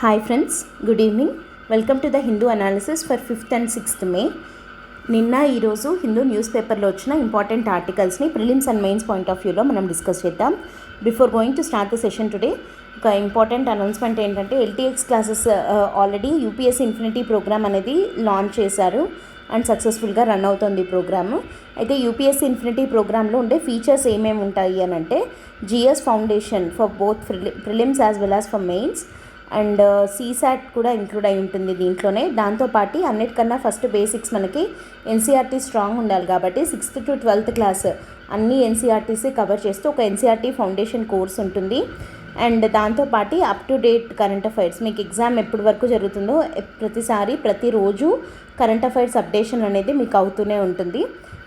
Hi friends, good evening. Welcome to the Hindu analysis for 5th and 6th May. నిన్న ఈరోజు Hindu news పేపర్లో వచ్చిన important ఆర్టికల్స్ని prelims and mains point of వ్యూలో మనం డిస్కస్ చేద్దాం. Before going to start the session today, ఒక important announcement ఏంటంటే LTX classes already UPSC infinity program అనేది లాంచ్ చేశారు అండ్ సక్సెస్ఫుల్గా రన్ అవుతుంది ఈ ప్రోగ్రాము. అయితే యూపీఎస్సీ ఇన్ఫినిటీ ప్రోగ్రాంలో ఉండే ఫీచర్స్ ఏమేమి ఉంటాయి అని అంటే GS foundation for both prelims as well as for mains and CSAT కూడా ఇంక్లూడ్ అయి ఉంటుంది దీంట్లోనే. దాంతోపాటు అన్నిటికన్నా ఫస్ట్ బేసిక్స్ మనకి ఎన్సీఆర్టీ స్ట్రాంగ్ ఉండాలి కాబట్టి 6th to 12th క్లాస్ అన్ని ఎన్సీఆర్టీసీ కవర్ చేస్తూ ఒక ఎన్సీఆర్టీ ఫౌండేషన్ కోర్స్ ఉంటుంది. అండ్ దాంతోపాటు up to date current affairs, మీకు ఎగ్జామ్ ఎప్పటి వరకు జరుగుతుందో ప్రతిరోజు కరెంట్ అఫైర్స్ అప్డేషన్ అనేది మీకు అవుతూనే ఉంటుంది.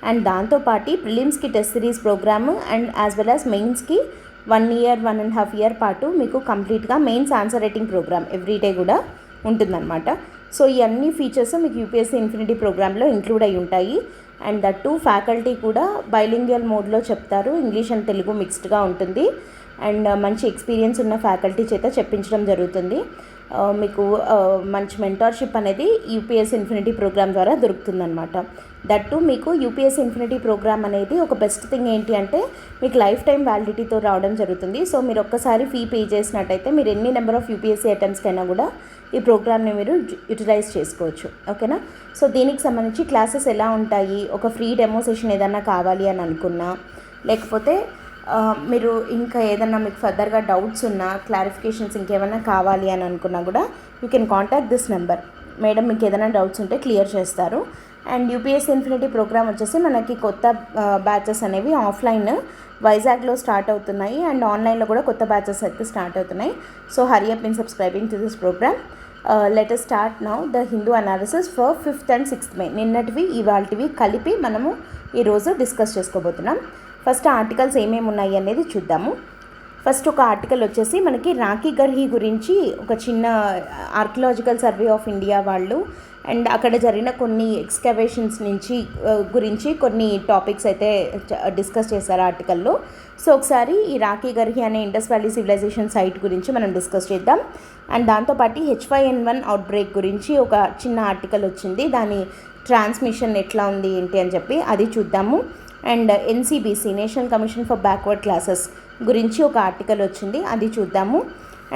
అండ్ దాంతోపాటు ప్రిలిమ్స్కి test series program and as well as మెయిన్స్కి 1 year 1.5 year పాటు మీకు కంప్లీట్గా mains answer writing program everyday కూడా ఉంటుందన్నమాట. సో ఈ అన్ని ఫీచర్స్ మీకు యూపీఎస్సీ ఇన్ఫినిటీ ప్రోగ్రాంలో ఇంక్లూడ్ అయి ఉంటాయి. అండ్ దట్ టు ఫ్యాకల్టీ కూడా బైలింగ్వల్ మోడ్లో చెప్తారు, ఇంగ్లీష్ అండ్ తెలుగు మిక్స్డ్గా ఉంటుంది. అండ్ మంచి ఎక్స్పీరియన్స్ ఉన్న ఫ్యాకల్టీ చేత చెప్పించడం జరుగుతుంది. మీకు మంచి మెంటార్షిప్ అనేది యూపీఎస్సీ ఇన్ఫినిటీ ప్రోగ్రామ్ ద్వారా దొరుకుతుందన్నమాట. దట్టు మీకు యూపీఎస్సీ ఇన్ఫినిటీ ప్రోగ్రామ్ అనేది ఒక బెస్ట్ థింగ్ ఏంటి అంటే మీకు లైఫ్ టైం వ్యాలిడిటీతో రావడం జరుగుతుంది. సో మీరు ఒక్కసారి ఫీ పే చేసినట్టయితే మీరు ఎన్ని నెంబర్ ఆఫ్ యూపీఎస్సీ అటెంప్ట్స్కైనా కూడా ఈ ప్రోగ్రామ్ని మీరు యూటిలైజ్ చేసుకోవచ్చు. ఓకేనా? సో దీనికి సంబంధించి క్లాసెస్ ఎలా ఉంటాయి, ఒక ఫ్రీ డెమో సెషన్ ఏదన్నా కావాలి అని అనుకున్నా, లేకపోతే మీరు ఇంకా ఏదన్నా మీకు ఫర్దర్గా డౌట్స్ ఉన్నా, క్లారిఫికేషన్స్ ఇంకేమైనా కావాలి అని అనుకున్నా కూడా you can contact this number. Madam మీకు ఏదైనా డౌట్స్ ఉంటే క్లియర్ చేస్తారు. అండ్ యూపీఎస్సీ ఇన్ఫినిటీ ప్రోగ్రామ్ వచ్చేసి మనకి కొత్త బ్యాచెస్ అనేవి ఆఫ్లైన్ వైజాగ్లో స్టార్ట్ అవుతున్నాయి అండ్ ఆన్లైన్లో కూడా కొత్త బ్యాచెస్ అయితే స్టార్ట్ అవుతున్నాయి. So hurry up in subscribing to this programme. Let us start now the Hindu analysis for 5th and 6th May. నిన్నటివి ఇవాళటివి కలిపి మనము ఈరోజు డిస్కస్ చేసుకోబోతున్నాం. ఫస్ట్ ఆర్టికల్స్ ఏమేమి ఉన్నాయి అనేది చూద్దాము. ఫస్ట్ ఒక ఆర్టికల్ వచ్చేసి మనకి రాఖీ గర్హి గురించి ఒక చిన్న ఆర్కియలాజికల్ సర్వే ఆఫ్ ఇండియా వాళ్ళు అండ్ అక్కడ జరిగిన కొన్ని ఎక్స్కవేషన్స్ గురించి కొన్ని టాపిక్స్ అయితే డిస్కస్ చేశారు ఆర్టికల్లో. సో ఒకసారి ఈ రాఖీ గర్హి అనే ఇండస్ వ్యాలీ సివిలైజేషన్ సైట్ గురించి మనం డిస్కస్ చేద్దాం. అండ్ దాంతోపాటు H5N1 అవుట్బ్రేక్ గురించి ఒక చిన్న ఆర్టికల్ వచ్చింది, దాని ట్రాన్స్మిషన్ ఎట్లా ఉంది ఏంటి అని చెప్పి అది చూద్దాము. And NCBC national commission for backward classes గురించి ఒక ఆర్టికల్ వచ్చింది, అది చూద్దాము.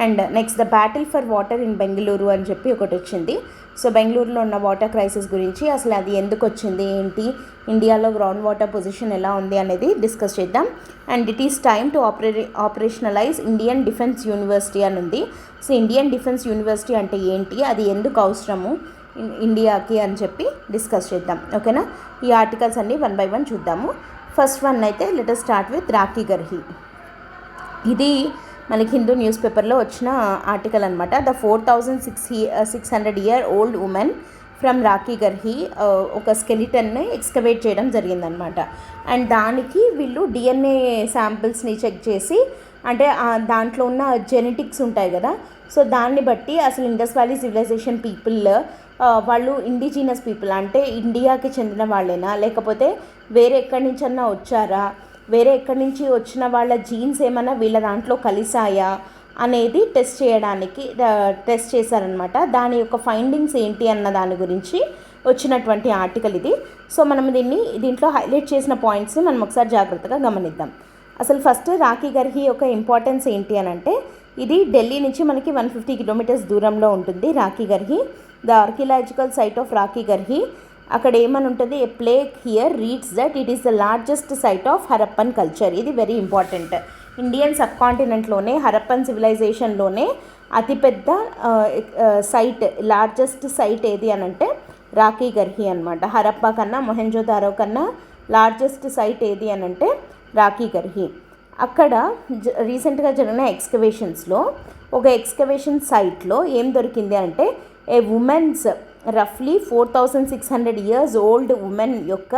And next the battle for water in Bengaluru అని చెప్పి ఒకటి వచ్చింది. సో బెంగళూరులో ఉన్న వాటర్ క్రైసిస్ గురించి, అసలు అది ఎందుకు వచ్చింది ఏంటి, ఇండియాలో గ్రౌండ్ వాటర్ పొజిషన్ ఎలా ఉంది అనేది డిస్కస్ చేద్దాం. And it is time to operationalise Indian defence university అని ఉంది. సో ఇండియన్ డిఫెన్స్ యూనివర్సిటీ అంటే ఏంటి, అది ఎందుకు అవసరము ఇండియాకి అని చెప్పి డిస్కస్ చేద్దాం. ఓకేనా? ఈ ఆర్టికల్స్ అన్నీ 1 by 1 చూద్దాము. ఫస్ట్ వన్ అయితే let us start with Rakhi Garhi. ఇది మనకి హిందూ న్యూస్ పేపర్లో వచ్చిన ఆర్టికల్ అనమాట. The 4600 year old women from Rakhi Garhi ఒక స్కెలిటన్ని ఎక్స్కవేట్ చేయడం జరిగిందనమాట. అండ్ దానికి వీళ్ళు డిఎన్ఏ శాంపిల్స్ని చెక్ చేసి, అంటే దాంట్లో ఉన్న జెనెటిక్స్ ఉంటాయి కదా, సో దాన్ని బట్టి అసలు ఇండస్ వ్యాలీ సివిలైజేషన్ పీపుల్ వాళ్ళు ఇండిజినస్ పీపుల్ అంటే ఇండియాకి చెందిన వాళ్ళేనా, లేకపోతే వేరే ఎక్కడి నుంచన్నా వచ్చారా, వేరే ఎక్కడి నుంచి వచ్చిన వాళ్ళ జీన్స్ ఏమైనా వీళ్ళ దాంట్లో కలిసాయా అనేది టెస్ట్ చేశారనమాట. దాని యొక్క ఫైండింగ్స్ ఏంటి అన్న దాని గురించి వచ్చినటువంటి ఆర్టికల్ ఇది. సో మనం దీంట్లో హైలైట్ చేసిన పాయింట్స్ని మనం ఒకసారి జాగ్రత్తగా గమనిద్దాం. అసలు ఫస్ట్ రాఖీ గర్హి యొక్క ఇంపార్టెన్స్ ఏంటి అని అంటే, ఇది ఢిల్లీ నుంచి మనకి 150 kilometers దూరంలో ఉంటుంది Rakhi Garhi. The archaeological site of Rakhi Garhi, అక్కడ ఏమని ఉంటుంది, a plaque here reads that it is the largest site of Harappan culture. ఇది వెరీ ఇంపార్టెంట్. ఇండియన్ సబ్ కాంటినెంట్లోనే హరప్పన్ సివిలైజేషన్లోనే అతిపెద్ద సైట్, లార్జెస్ట్ సైట్ ఏది అని అంటే రాఖీ గర్హి అనమాట. హరప్పా కన్నా మొహెంజోదారో కన్నా లార్జెస్ట్ సైట్ ఏది అని అంటే రాఖీ గర్హి. అక్కడ రీసెంట్గా జరిగిన ఎక్స్కవేషన్స్లో ఒక ఎక్స్కవేషన్ సైట్లో ఏం దొరికింది అంటే ఏ ఉమెన్స్ రఫ్లీ 4600 years old ఉమెన్ యొక్క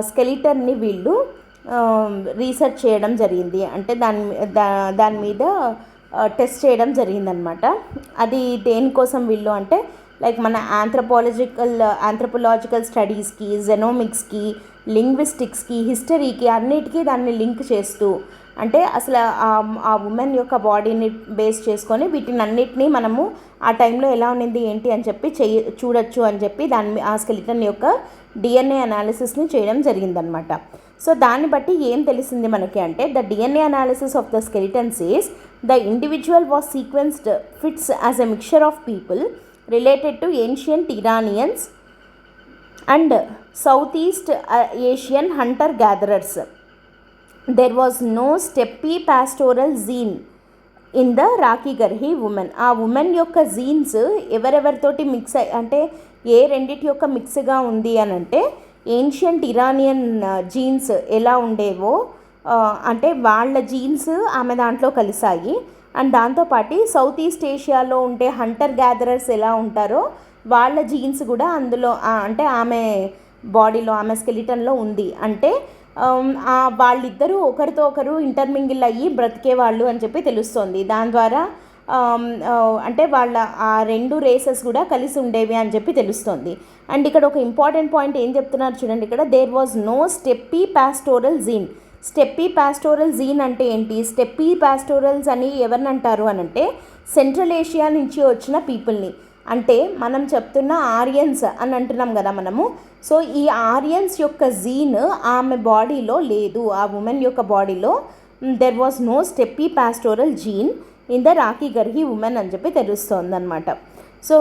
స్కెలిటన్ని వీళ్ళు రీసెర్చ్ చేయడం జరిగింది. అంటే దాని మీద టెస్ట్ చేయడం జరిగిందనమాట. అది దేనికోసం వీళ్ళు అంటే లైక్ మన ఆంథ్రపోలాజికల్ స్టడీస్కి, జెనోమిక్స్కి, లింగ్విస్టిక్స్కి, హిస్టరీకి అన్నిటికీ దాన్ని లింక్ చేస్తూ అంటే అసలు ఆ ఉమెన్ యొక్క బాడీని బేస్ చేసుకొని వీటినన్నిటినీ మనము ఆ టైంలో ఎలా ఉండింది ఏంటి అని చెప్పి చూడొచ్చు అని చెప్పి ఆ స్కెలిటన్ యొక్క డిఎన్ఏ అనాలిసిస్ని చేయడం జరిగిందనమాట. సో దాన్ని బట్టి ఏం తెలిసింది మనకి అంటే the DNA analysis of the skeletons is the individual was sequenced fits as a mixture of people related to ancient Iranians and south east Asian hunter gatherers. There was no steppe pastoral gene in the Rakhi Garhi women. ఆ women యొక్క genes ఎవరెవరితోటి mix అంటే ఏ రెండిటి యొక్క మిక్స్గా ఉంది అని అంటే ఏన్షియంట్ ఇరానియన్ జీన్స్ ఎలా ఉండేవో అంటే వాళ్ళ జీన్స్ ఆమె దాంట్లో కలిసాయి. అండ్ దాంతోపాటు సౌత్ ఈస్ట్ ఏషియాలో ఉండే హంటర్ గ్యాదరర్స్ ఎలా ఉంటారో వాళ్ళ జీన్స్ కూడా అందులో అంటే ఆమె బాడీలో ఆమె స్కెలిటన్లో ఉంది. అంటే వాళ్ళిద్దరూ ఒకరితో ఒకరు ఇంటర్మింగిల్ అయ్యి బ్రతికేవాళ్ళు అని చెప్పి తెలుస్తోంది. దాని ద్వారా అంటే వాళ్ళ ఆ రెండు రేసెస్ కూడా కలిసి ఉండేవి అని చెప్పి తెలుస్తోంది. అండ్ ఇక్కడ ఒక ఇంపార్టెంట్ పాయింట్ ఏం చెప్తున్నారు చూడండి, ఇక్కడ there was no steppe pastoral gene. Steppe pastoral gene అంటే ఏంటి? స్టెప్పీ పాస్టోరల్స్ అని ఎవరిని అంటారు అని అంటే సెంట్రల్ ఏషియా నుంచి వచ్చిన పీపుల్ని, అంటే మనం చెప్తున్న ఆరియన్స్ అని అంటున్నాం కదా మనము. సో ఈ ఆరియన్స్ యొక్క జీన్ ఆమె బాడీలో లేదు, ఆ ఉమెన్ యొక్క బాడీలో there was no steppe pastoral gene in the Rakhi Garhi women అని చెప్పి తెలుస్తోంది అనమాట. సో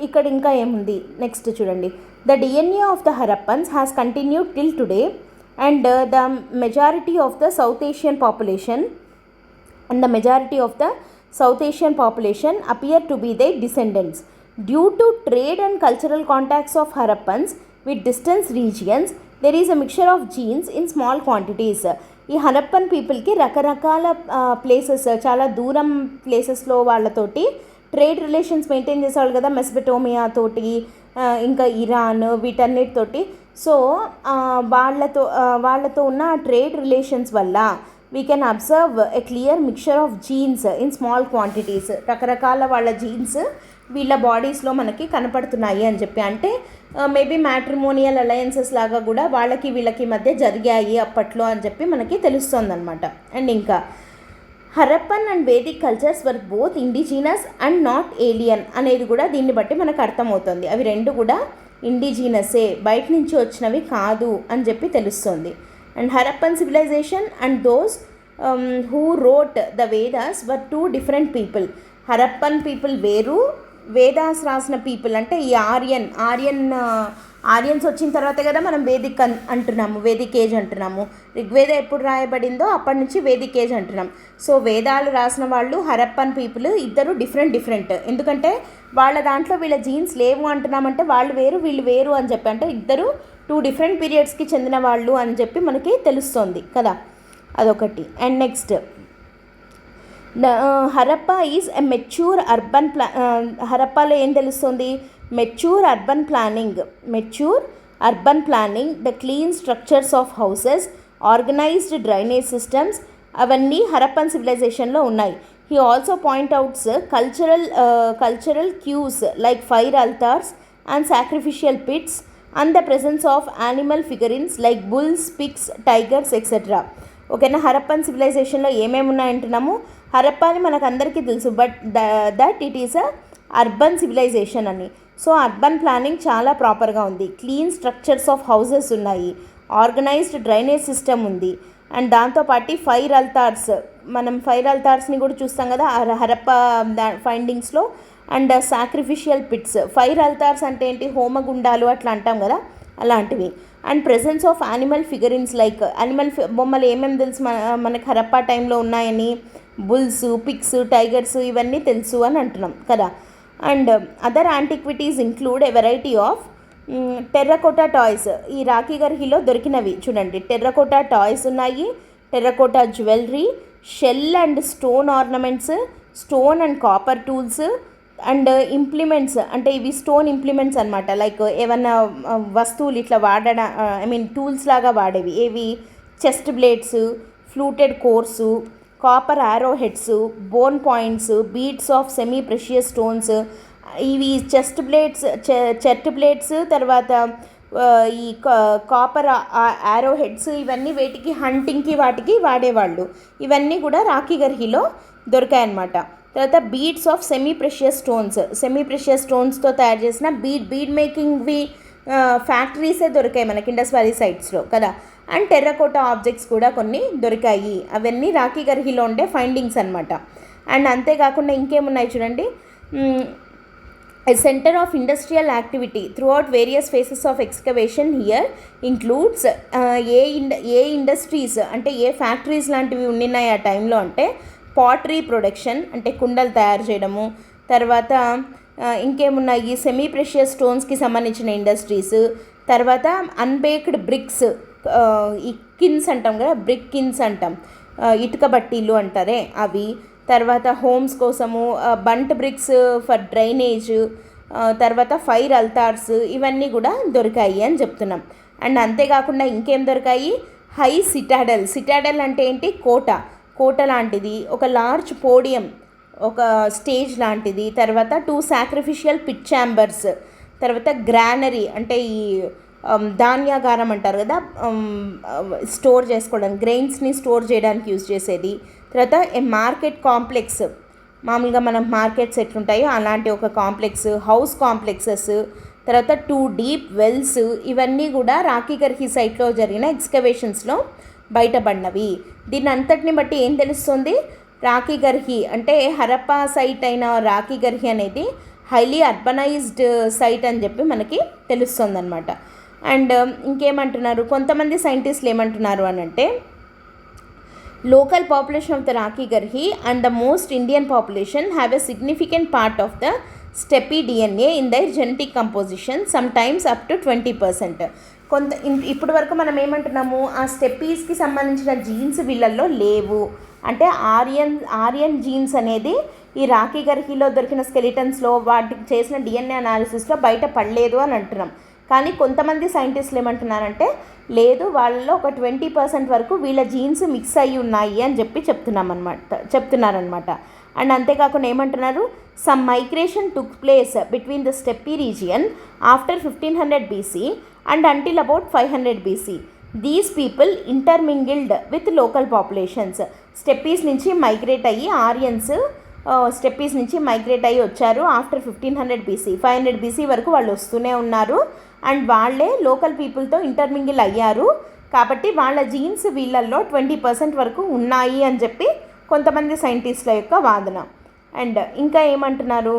ఇక్కడ ఇంకా ఏముంది నెక్స్ట్ చూడండి. The DNA of the Harappans has continued till today and the majority of the south Asian population South Asian population appear to be their descendants. Due to trade and cultural contacts of Harappans with distant regions, there is a mixture of genes in small quantities. ఈ Harappan పీపుల్కి రకరకాల places, చాలా దూరం ప్లేసెస్లో వాళ్ళతోటి trade relations maintain చేసేవాళ్ళు కదా, మెస్పెటోమియా తోటి ఇంకా ఇరాన్ వీటన్నిటితోటి. సో వాళ్ళతో ఉన్న ట్రేడ్ రిలేషన్స్ వల్ల we can observe a clear mixture of jeans in small quantities. రకరకాల వాళ్ళ జీన్స్ వీళ్ళ బాడీస్లో మనకి కనపడుతున్నాయి అని చెప్పి, అంటే మేబీ మ్యాట్రిమోనియల్ అలయన్సెస్ లాగా కూడా వాళ్ళకి వీళ్ళకి మధ్య జరిగాయి అప్పట్లో అని చెప్పి మనకి తెలుస్తుంది అనమాట. అండ్ ఇంకా Harappan and Vedic cultures were both indigenous and not alien అనేది కూడా దీన్ని బట్టి మనకు అర్థమవుతుంది. అవి రెండు కూడా ఇండిజినసే, బయట నుంచి వచ్చినవి కాదు అని చెప్పి తెలుస్తుంది. And Harappan civilization and those who wrote the Vedas were two different people. Harappan people వేరు, వేదాస్ రాసిన పీపుల్ అంటే ఈ ఆర్యన్స్ వచ్చిన తర్వాతే కదా మనం వేదిక్ అంటున్నాము, వేదిక్ ఏజ్ అంటున్నాము. ఋగ్వేద ఎప్పుడు రాయబడిందో అప్పటి నుంచి వేదిక్ ఏజ్ అంటున్నాం. సో వేదాలు రాసిన వాళ్ళు హరప్పన్ పీపుల్ ఇద్దరు డిఫరెంట్. ఎందుకంటే వాళ్ళ దాంట్లో వీళ్ళ జీన్స్ లేవు అంటున్నామంటే వాళ్ళు వేరు వీళ్ళు వేరు అని చెప్పి, అంటే ఇద్దరు 2 different పీరియడ్స్కి చెందిన వాళ్ళు అని చెప్పి మనకి తెలుస్తోంది కదా, అదొకటి. And next Harappa is a mature urban హరప్పాలో ఏం తెలుస్తుంది? Mature urban planning, the clean structures of houses, organized drainage systems, అవన్నీ హరప్పన్ సివిలైజేషన్లో ఉన్నాయి. He also point outs cultural cues like fire altars and sacrificial pits and the presence of animal figurines like bulls, pigs, tigers, etc. ఓకేనా, హరప్పన్ సివిలైజేషన్లో ఏమేమి ఉన్నాయంటున్నాము? హరప్పాని మనకు అందరికీ తెలుసు, but that it is a urban civilization అని. సో అర్బన్ ప్లానింగ్ చాలా ప్రాపర్గా ఉంది, క్లీన్ స్ట్రక్చర్స్ ఆఫ్ హౌసెస్ ఉన్నాయి, ఆర్గనైజ్డ్ డ్రైనేజ్ సిస్టమ్ ఉంది. అండ్ దాంతోపాటు ఫైర్ అల్టార్స్ని కూడా చూస్తాం కదా హరప్ప ఫైండింగ్స్లో. And sacrificial pits, fire altars అంటే ఏంటి? హోమగుండాలు అట్లా అంటాం కదా, అలాంటివి. And presence of animal figurines like animal బొమ్మలు ఏమేమి తెలుసు మనకి హరప్పా టైంలో ఉన్నాయని? బుల్స్, పిగ్స్, టైగర్స్ ఇవన్నీ తెలుసు అని అంటున్నాం కదా. And other antiquities include a variety of terracotta toys. ఈ రాఖీ గర్హిలో దొరికినవి చూడండి, టెర్రకోటా టాయ్స్ ఉన్నాయి, terracotta jewellery, shell and stone ornaments, stone and copper tools and implements. అంటే ఇవి స్టోన్ ఇంప్లిమెంట్స్ అనమాట, లైక్ ఏమన్నా వస్తువులు ఇట్లా టూల్స్ లాగా వాడేవి. ఏవి? Chest blades, fluted course, copper arrow heads, bone points, beads of semi precious stones. ఇవి చెస్ట్ బ్లేడ్స్, తర్వాత ఈ కాపర్ యారో హెడ్స్ ఇవన్నీ వేటికి హంటింగ్కి వాటికి వాడేవాళ్ళు. ఇవన్నీ కూడా రాఖీగర్హిలో దొరికాయన్నమాట. తర్వాత బీడ్స్ ఆఫ్ సెమీ ప్రెషియస్ స్టోన్స్తో తయారు చేసిన బీడ్ మేకింగ్వి ఫ్యాక్టరీసే దొరికాయి మనకి ఇండస్ వ్యాలీ సైట్స్లో కదా. అండ్ టెర్రకోటా ఆబ్జెక్ట్స్ కూడా కొన్ని దొరికాయి. అవన్నీ రాఖీగర్హిలో ఉండే ఫైండింగ్స్ అనమాట. అండ్ అంతేకాకుండా ఇంకేమున్నాయి చూడండి. A center of industrial activity throughout various phases of excavation here includes A industries అంటే ఏ ఫ్యాక్టరీస్ లాంటివి ఉన్నాయి ఆ టైంలో అంటే పాటరీ ప్రొడక్షన్ అంటే కుండలు తయారు చేయడము, తర్వాత ఇంకేమున్నాయి సెమీ ప్రెషియస్ స్టోన్స్కి సంబంధించిన ఇండస్ట్రీస్, తర్వాత అన్బేక్డ్ బ్రిక్స్ ఈ కిన్స్ అంటాం కదా, బ్రిక్ కిన్స్ అంటాం, ఇటుక బట్టీలు అంటారే అవి, తర్వాత హోమ్స్ కోసము బంట్ బ్రిక్స్ ఫర్ డ్రైనేజ్, తర్వాత ఫైర్ అల్తార్స్ ఇవన్నీ కూడా దొరికాయి అని చెప్తున్నాం. అండ్ అంతేకాకుండా ఇంకేం దొరికాయి, హై సిటాడల్ అంటే ఏంటి, కోట లాంటిది, ఒక లార్జ్ పోడియం ఒక స్టేజ్ లాంటిది, తర్వాత 2 సాక్రిఫిషియల్ పిట్ ఛాంబర్స్, తర్వాత గ్రానరీ అంటే ఈ ధాన్యాగారం అంటారు కదా, స్టోర్ చేసుకోవడానికి గ్రెయిన్స్ని స్టోర్ చేయడానికి యూజ్ చేసేది, తర్వాత ఏ మార్కెట్ కాంప్లెక్స్ మామూలుగా మనం మార్కెట్స్ ఎట్లుంటాయో అలాంటి ఒక కాంప్లెక్స్, హౌస్ కాంప్లెక్సెస్, తర్వాత 2 డీప్ వెల్స్ ఇవన్నీ కూడా రాఖీగర్హి సైట్లో జరిగిన ఎక్స్కవేషన్స్లో బయటపడినవి. దీన్ని అంతటిని బట్టి ఏం తెలుస్తుంది, రాఖీగర్హి అంటే హరప్పా సైట్ అయిన రాఖీగర్హి అనేది హైలీ అర్బనైజ్డ్ సైట్ అని చెప్పి మనకి తెలుస్తుంది అనమాట. అండ్ ఇంకేమంటున్నారు, కొంతమంది సైంటిస్టులు ఏమంటున్నారు అని అంటే local population of the Rakhigarhi and the most Indian population have a significant part of the steppe DNA in their genetic composition, sometimes up to 20%. ఇప్పటి వరకు మనం ఏమంటున్నాము, ఆ స్టెప్పీస్కి సంబంధించిన జీన్స్ వీళ్ళల్లో లేవు అంటే ఆర్యన్ జీన్స్ అనేది ఈ రాఖీగర్హిలో దొరికిన స్కెలిటన్స్లో వాటికి చేసిన డిఎన్ఏ అనాలిసిస్లో బయట పడలేదు అని అంటున్నాం. కానీ కొంతమంది సైంటిస్టులు ఏమంటున్నారంటే లేదు, వాళ్ళలో ఒక 20% వరకు వీళ్ళ జీన్స్ మిక్స్ అయ్యి ఉన్నాయి అని చెప్పి చెప్తున్నారనమాట. అండ్ అంతేకాకుండా ఏమంటున్నారు, some migration took place between the steppe region after 1500 BC and until about 500 BC. These people intermingled with local populations. Steppes నుంచి మైగ్రేట్ అయ్యి ఆరియన్స్ స్టెప్పీస్ నుంచి మైగ్రేట్ అయ్యి వచ్చారు ఆఫ్టర్ 1500 BC. 500 BC వరకు వాళ్ళు వస్తూనే ఉన్నారు అండ్ వాళ్ళే లోకల్ పీపుల్తో ఇంటర్మింగిల్ అయ్యారు. కాబట్టి వాళ్ళ జీన్స్ వీళ్ళల్లో 20% వరకు ఉన్నాయి అని చెప్పి కొంతమంది సైంటిస్టుల యొక్క వాదన. అండ్ ఇంకా ఏమంటున్నారు,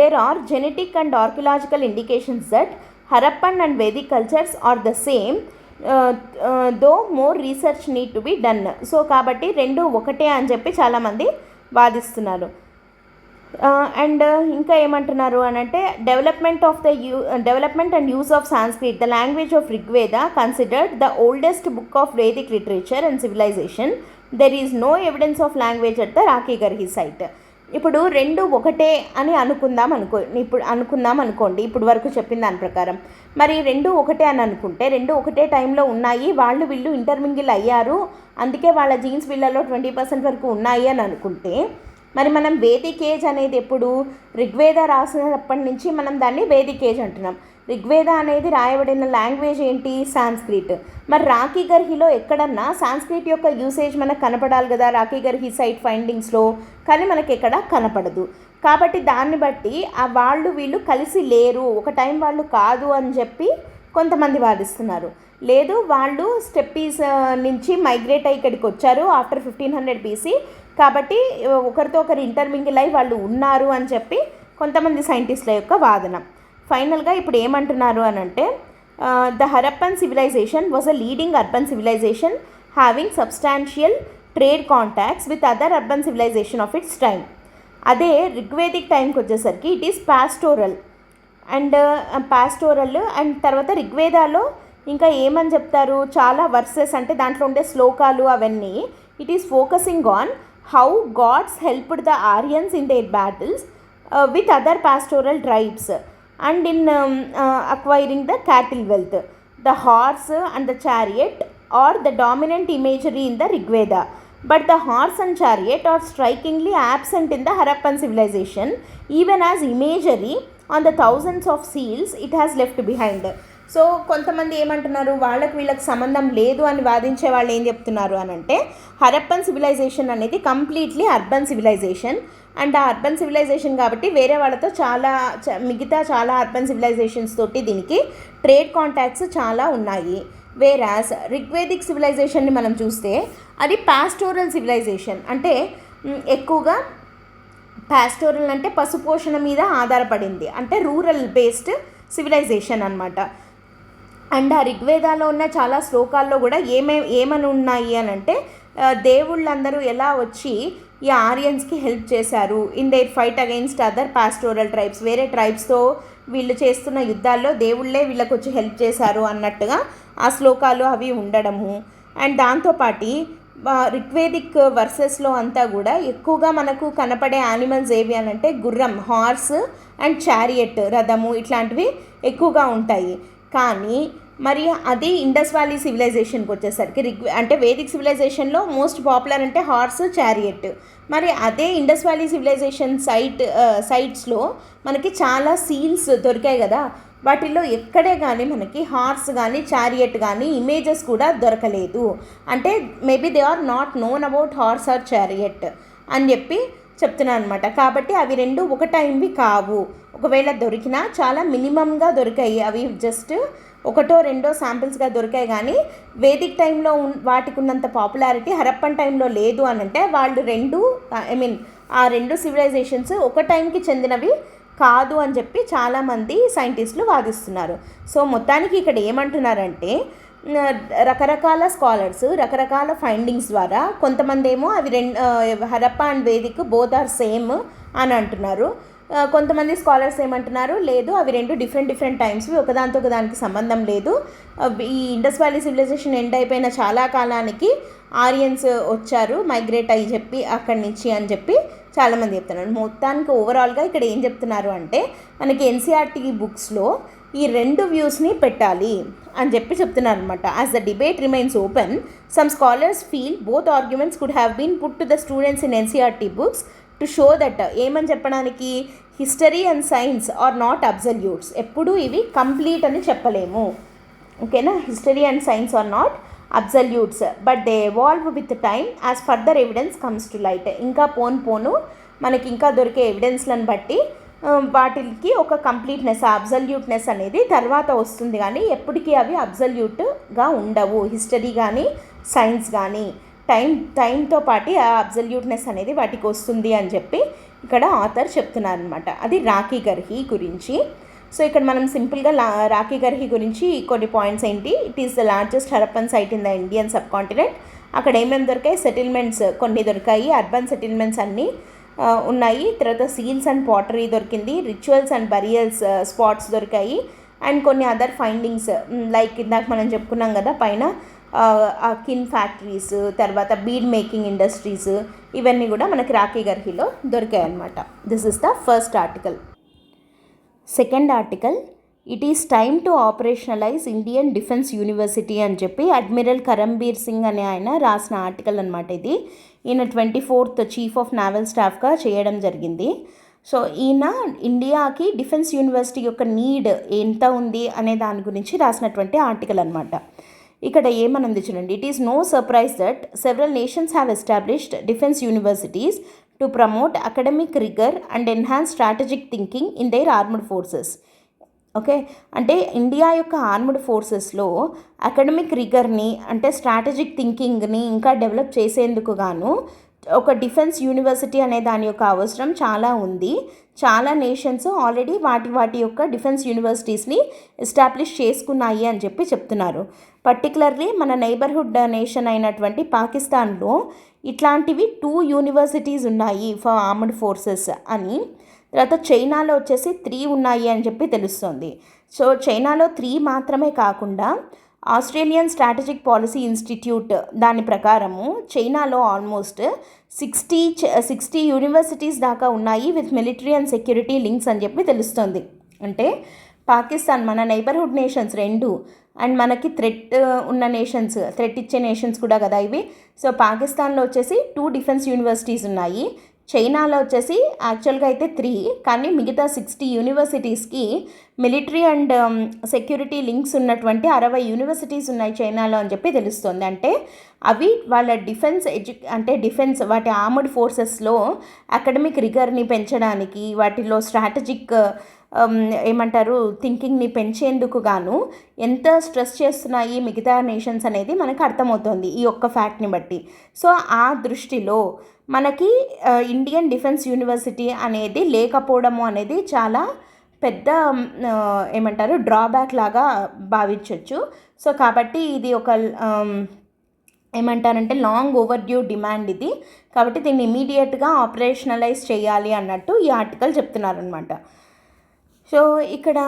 there are genetic and archaeological indications that Harappan and Vedic cultures are the same though more research need to be done. So కాబట్టి రెండు ఒకటే అని చెప్పి చాలామంది వాదిస్తున్నారు. అండ్ ఇంకా ఏమంటున్నారు అని అంటే development and use of Sanskrit, the language of Rigveda considered the oldest book of Vedic literature and civilization. There is no evidence of language at the Rakhigarhi site. ఇప్పుడు రెండు ఒకటే అని అనుకుందాం అనుకోండి ఇప్పుడు వరకు చెప్పిన దాని ప్రకారం. మరి రెండు ఒకటే అని అనుకుంటే రెండు ఒకటే టైంలో ఉన్నాయి, వీళ్ళు ఇంటర్మింగిల్ అయ్యారు, అందుకే వాళ్ళ జీన్స్ వీళ్ళలో 20% వరకు ఉన్నాయి అని అనుకుంటే మరి మనం వేదిక్ ఏజ్ అనేది ఎప్పుడు ఋగ్వేద రాసినప్పటి నుంచి మనం దాన్ని వేదిక్ ఏజ్ అంటున్నాం. ఋగ్వేద అనేది రాయబడిన లాంగ్వేజ్ ఏంటి, సాంస్క్రిట్. మరి రాఖీగర్హిలో ఎక్కడన్నా సాంస్క్రిట్ యొక్క యూసేజ్ మనకు కనపడాలి కదా రాఖీగర్హి సైట్ ఫైండింగ్స్లో, కానీ మనకి ఎక్కడ కనపడదు. కాబట్టి దాన్ని బట్టి వీళ్ళు కలిసి లేరు, ఒక టైం వాళ్ళు కాదు అని చెప్పి కొంతమంది వాదిస్తున్నారు. లేదు, వాళ్ళు స్టెప్పీస్ నుంచి మైగ్రేట్ అయ్యి ఇక్కడికి వచ్చారు ఆఫ్టర్ 1500 BC, కాబట్టి ఒకరితో ఒకరు ఇంటర్మింగిల్ అయ్యి వాళ్ళు ఉన్నారు అని చెప్పి కొంతమంది సైంటిస్టుల యొక్క వాదన. ఫైనల్గా ఇప్పుడు ఏమంటున్నారు అని అంటే the Harappan civilization was a leading urban civilization having substantial trade contacts with other urban civilization of its time. అదే ఋగ్వేదిక్ టైంకి వచ్చేసరికి ఇట్ ఈస్ పాస్టోరల్ అండ్ తర్వాత ఋగ్వేదాలో ఇంకా ఏమని చెప్తారు, చాలా వర్సెస్ అంటే దాంట్లో ఉండే శ్లోకాలు అవన్నీ it is focusing on how gods helped the Aryans in their battles with other pastoral tribes and in acquiring the cattle wealth. The horse and the chariot are the dominant imagery in the Rigveda, but the horse and chariot are strikingly absent in the Harappan civilization, even as imagery on the thousands of seals it has left behind. So కొంతమంది ఏమంటున్నారు, వాళ్ళకి వీళ్ళకి సంబంధం లేదు అని వాదించే వాళ్ళు ఏం చెప్తున్నారు అని అంటే, హరప్పన్ సివిలైజేషన్ అనేది కంప్లీట్లీ అర్బన్ సివిలైజేషన్. అండ్ ఆ అర్బన్ సివిలైజేషన్ కాబట్టి వేరే వాళ్ళతో మిగతా చాలా అర్బన్ సివిలైజేషన్స్ తోటి దీనికి ట్రేడ్ కాంటాక్ట్స్ చాలా ఉన్నాయి. వేరాస్ రిగ్వేదిక్ సివిలైజేషన్ని మనం చూస్తే అది పాస్టోరల్ సివిలైజేషన్. అంటే ఎక్కువగా పాస్టోరల్ అంటే పశుపోషణ మీద ఆధారపడింది, అంటే రూరల్ బేస్డ్ సివిలైజేషన్ అనమాట. అండ్ ఆ ఋగ్వేదాలో ఉన్న చాలా శ్లోకాల్లో కూడా ఏమని ఉన్నాయి అని అంటే, దేవుళ్ళందరూ ఎలా వచ్చి ఈ ఆరియన్స్కి హెల్ప్ చేశారు in there fight against other pastoral tribes. వేరే ట్రైబ్స్తో వీళ్ళు చేస్తున్న యుద్ధాల్లో దేవుళ్ళే వీళ్ళకి వచ్చి హెల్ప్ చేశారు అన్నట్టుగా ఆ శ్లోకాలు అవి ఉండడము. అండ్ దాంతోపాటి రిగ్వేదిక్ వర్సెస్లో అంతా కూడా ఎక్కువగా మనకు కనపడే యానిమల్స్ ఏవి అని అంటే గుర్రం, హార్స్ అండ్ చారియట్, రథము, ఇట్లాంటివి ఎక్కువగా ఉంటాయి. కానీ మరి అది ఇండస్ వ్యాలీ సివిలైజేషన్కి వచ్చేసరికి అంటే వేదిక్ సివిలైజేషన్లో మోస్ట్ పాపులర్ అంటే హార్స్, చారియట్. మరి అదే ఇండస్ వ్యాలీ సివిలైజేషన్ సైట్స్లో మనకి చాలా సీల్స్ దొరికాయి కదా, వాటిల్లో ఎక్కడే కానీ మనకి హార్స్ కానీ చారియట్ కానీ ఇమేజెస్ కూడా దొరకలేదు. అంటే maybe they are not known about horse or chariot అని చెప్పి చెప్తున్నాను అనమాట. కాబట్టి అవి రెండు ఒక టైంవి కావు. ఒకవేళ దొరికినా చాలా మినిమంగా దొరికాయి, అవి జస్ట్ ఒకటో రెండో శాంపిల్స్గా దొరికాయి. కానీ వేదిక్ టైంలో వాటికి ఉన్నంత పాపులారిటీ హరప్పన్ టైంలో లేదు అని అంటే వాళ్ళు ఆ రెండు సివిలైజేషన్స్ ఒక టైంకి చెందినవి కాదు అని చెప్పి చాలామంది సైంటిస్టులు వాదిస్తున్నారు. సో మొత్తానికి ఇక్కడ ఏమంటున్నారంటే, రకరకాల స్కాలర్స్ రకరకాల ఫైండింగ్స్ ద్వారా కొంతమంది ఏమో అవి Harappa and Vedic both are same అని అంటున్నారు. కొంతమంది స్కాలర్స్ ఏమంటున్నారు, లేదు అవి రెండు డిఫరెంట్ టైమ్స్వి, ఒకదానితో ఒకదానికి సంబంధం లేదు. ఈ ఇండస్ వ్యాలీ సివిలైజేషన్ ఎండ్ అయిపోయిన చాలా కాలానికి ఆరియన్స్ వచ్చారు మైగ్రేట్ అయ్యి చెప్పి అక్కడి నుంచి అని చెప్పి చాలామంది చెప్తున్నారు. మొత్తానికి ఓవరాల్గా ఇక్కడ ఏం చెప్తున్నారు అంటే, మనకి ఎన్సీఆర్టీ బుక్స్లో ఈ రెండు వ్యూస్ని పెట్టాలి అని చెప్పి చెప్తున్నారు అనమాట. As the debate remains open, some scholars feel both arguments could have been put to the students in NCERT books to show that, ఏమని చెప్పడానికి, history and science are not absolutes. ఎప్పుడు ఇవి కంప్లీట్ అని చెప్పలేము, ఓకేనా. History and science are not absolutes but they evolve with time as further evidence comes to light. ఇంకా పోను మనకి ఇంకా దొరికే ఎవిడెన్స్లను బట్టి వాటికి ఒక కంప్లీట్నెస్, అబ్సల్యూట్నెస్ అనేది తర్వాత వస్తుంది. కానీ ఎప్పటికీ అవి అబ్సల్యూట్గా ఉండవు. హిస్టరీ కానీ సైన్స్ కానీ టైంతో పాటు ఆ అబ్సల్యూట్నెస్ అనేది వాటికి వస్తుంది అని చెప్పి ఇక్కడ ఆథర్ చెప్తున్నారు అనమాట. అది రాఖీ గర్హి గురించి. సో ఇక్కడ మనం సింపుల్గా రాఖీ గర్హి గురించి కొన్ని పాయింట్స్ ఏంటి, it is the largest Harappan site in the Indian subcontinent. అక్కడ ఏమేమి దొరికాయి, సెటిల్మెంట్స్ కొన్ని దొరికాయి, అర్బన్ సెటిల్మెంట్స్ అన్నీ ఉన్నాయి. తర్వాత సీల్స్ అండ్ పాటరీ దొరికింది, రిచువల్స్ అండ్ బరియల్స్ స్పాట్స్ దొరికాయి. అండ్ కొన్ని అదర్ ఫైండింగ్స్ లైక్ ఇందాక మనం చెప్పుకున్నాం కదా పైన, కిన్ ఫ్యాక్టరీస్, తర్వాత బీడ్ మేకింగ్ ఇండస్ట్రీస్, ఇవన్నీ కూడా మనకి రాఖీ గర్హిలో దొరికాయి అన్నమాట. This is the first article. Second article, it is time to operationalise Indian defence university అని చెప్పి అడ్మిరల్ కరంబీర్ సింగ్ అనే ఆయన రాసిన ఆర్టికల్ అనమాట. ఇది ఈయన 24th చీఫ్ ఆఫ్ నావల్ స్టాఫ్గా చేయడం జరిగింది. సో ఈయన ఇండియాకి డిఫెన్స్ యూనివర్సిటీ యొక్క నీడ్ ఎంత ఉంది అనే దాని గురించి రాసినటువంటి ఆర్టికల్ అనమాట. ఇక్కడ ఏమనుంది చూడండి, it is no surprise that several nations have established defence universities to promote academic rigour and enhance strategic thinking in their armed forces. Okay, అంటే ఇండియా యొక్క ఆర్మ్డ్ ఫోర్సెస్లో అకాడమిక్ రిగర్ని అంటే స్ట్రాటజిక్ థింకింగ్ని ఇంకా డెవలప్ చేసేందుకు గాను ఒక డిఫెన్స్ యూనివర్సిటీ అనే దాని యొక్క అవసరం చాలా ఉంది. చాలా నేషన్స్ ఆల్రెడీ వాటి యొక్క డిఫెన్స్ యూనివర్సిటీస్ని ఎస్టాబ్లిష్ చేసుకున్నాయి అని చెప్పి చెప్తున్నారు. పర్టికులర్లీ మన నైబర్హుడ్ నేషన్ అయినటువంటి పాకిస్తాన్లో ఇట్లాంటివి 2 యూనివర్సిటీస్ ఉన్నాయి ఫర్ ఆర్మ్డ్ ఫోర్సెస్ అని. తర్వాత చైనాలో వచ్చేసి 3 ఉన్నాయి అని చెప్పి తెలుస్తుంది. సో చైనాలో 3 మాత్రమే కాకుండా ఆస్ట్రేలియన్ స్ట్రాటజిక్ పాలసీ ఇన్స్టిట్యూట్ దాని ప్రకారము చైనాలో ఆల్మోస్ట్ 60 యూనివర్సిటీస్ దాకా ఉన్నాయి with military and security links అని చెప్పి తెలుస్తుంది. అంటే పాకిస్తాన్ మన నైబర్హుడ్ నేషన్స్ 2 అండ్ మనకి థ్రెట్ ఉన్న నేషన్స్, థ్రెట్ ఇచ్చే నేషన్స్ కూడా కదా ఇవి. సో పాకిస్తాన్లో వచ్చేసి 2 డిఫెన్స్ యూనివర్సిటీస్ ఉన్నాయి, చైనాలో వచ్చేసి యాక్చువల్గా అయితే 3, కానీ మిగతా 60 యూనివర్సిటీస్కి మిలిటరీ అండ్ సెక్యూరిటీ లింక్స్ ఉన్నటువంటి 60 యూనివర్సిటీస్ ఉన్నాయి చైనాలో అని చెప్పి తెలుస్తుంది. అంటే అవి వాళ్ళ డిఫెన్స్ వాటి ఆర్మడ్ ఫోర్సెస్లో అకాడమిక్ రిగర్ని పెంచడానికి, వాటిలో స్ట్రాటజిక్ థింకింగ్ని పెంచేందుకు గాను ఎంత స్ట్రెస్ చేస్తున్నాయి మిగతా నేషన్స్ అనేది మనకు అర్థమవుతుంది ఈ ఒక్క ఫ్యాక్ట్ని బట్టి. సో ఆ దృష్టిలో మనకి ఇండియన్ డిఫెన్స్ యూనివర్సిటీ అనేది లేకపోవడము అనేది చాలా పెద్ద డ్రాబ్యాక్ లాగా భావించవచ్చు. సో కాబట్టి ఇది ఒక లాంగ్ ఓవర్ డ్యూ డిమాండ్ ఇది. కాబట్టి దీన్ని ఇమీడియట్గా ఆపరేషనలైజ్ చేయాలి అన్నట్టు ఈ ఆర్టికల్ చెప్తున్నారనమాట. సో ఇక్కడ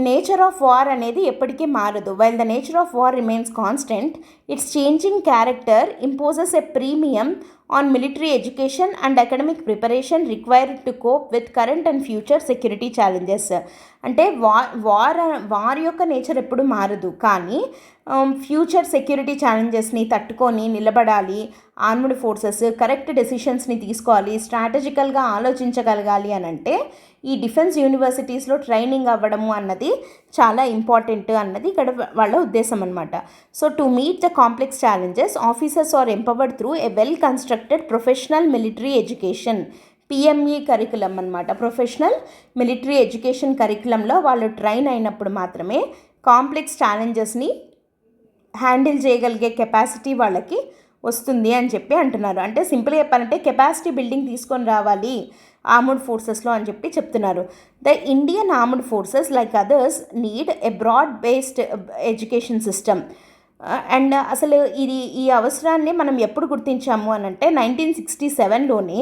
నేచర్ ఆఫ్ వార్ అనేది ఎప్పటికీ మారదు. While the nature of war remains constant, it's changing character imposes a premium on military education and academic preparation required to cope with current and future security challenges. అంటే war యొక్క nature ఎప్పుడు మారదు, కానీ future security ఛాలెంజెస్ని తట్టుకొని నిలబడాలి, armed forces correct డెసిషన్స్ని తీసుకోవాలి, స్ట్రాటజికల్గా ఆలోచించగలగాలి అని అంటే ఈ డిఫెన్స్ యూనివర్సిటీస్లో ట్రైనింగ్ అవ్వడము అన్నది చాలా ఇంపార్టెంట్ అన్నది ఇక్కడ వాళ్ళ ఉద్దేశం అనమాట. So to meet the complex challenges officers are empowered through a well constructed professional military education, PME curriculum అనమాట. ప్రొఫెషనల్ మిలిటరీ ఎడ్యుకేషన్ కరికులంలో వాళ్ళు ట్రైన్ అయినప్పుడు మాత్రమే కాంప్లెక్స్ ఛాలెంజెస్ని హ్యాండిల్ చేయగలిగే కెపాసిటీ వాళ్ళకి వస్తుంది అని చెప్పి అంటున్నారు. అంటే సింపుల్గా చెప్పాలంటే కెపాసిటీ బిల్డింగ్ తీసుకొని రావాలి ఆర్మ్డ్ ఫోర్సెస్లో అని చెప్పి చెప్తున్నారు. The Indian armed forces like others need a broad based education system. And అసలు ఈ అవసరాన్ని మనం ఎప్పుడు గుర్తించాము అని అంటే 1967లోనే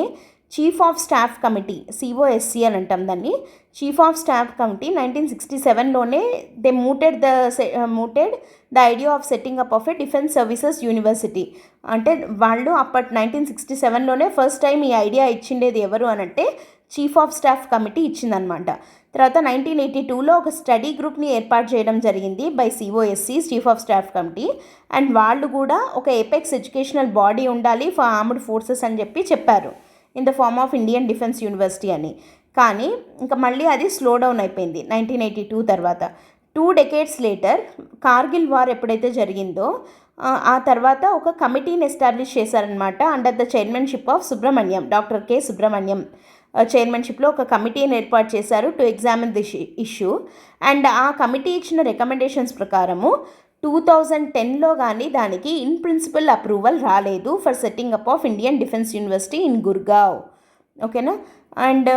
chief of staff committee, COSC అని అంటాం దాన్ని, చీఫ్ ఆఫ్ స్టాఫ్ కమిటీ 1967లోనే they mooted the idea of setting up of a defence services university. అంటే వాళ్ళు అప్పటి 1967లోనే ఫస్ట్ టైం ఈ ఐడియా ఇచ్చిండేది ఎవరు అనంటే చీఫ్ ఆఫ్ స్టాఫ్ కమిటీ ఇచ్చిందనమాట. తర్వాత 1982లో ఒక స్టడీ గ్రూప్ని ఏర్పాటు చేయడం జరిగింది by COSC, chief of staff committee. And వాళ్ళు కూడా ఒక ఎపెక్స్ ఎడ్యుకేషనల్ బాడీ ఉండాలి ఫర్ ఆర్మ్డ్ ఫోర్సెస్ అని చెప్పి చెప్పారు in the form of Indian defence university అని. కానీ ఇంకా మళ్ళీ అది స్లో డౌన్ అయిపోయింది 1982 తర్వాత. 2 decades లేటర్ కార్గిల్ వార్ ఎప్పుడైతే జరిగిందో ఆ తర్వాత ఒక కమిటీని ఎస్టాబ్లిష్ చేశారనమాట under the chairmanship of Subrahmanyam, doctor K Subrahmanyam చైర్మన్షిప్లో ఒక కమిటీని ఏర్పాటు చేశారు to examine this issue. And ఆ కమిటీ ఇచ్చిన రికమెండేషన్స్ ప్రకారము 2010లో కానీ దానికి ఇన్ ప్రిన్సిపల్ అప్రూవల్ రాలేదు for setting up of Indian defence university in Gurgaon. ఓకేనా. And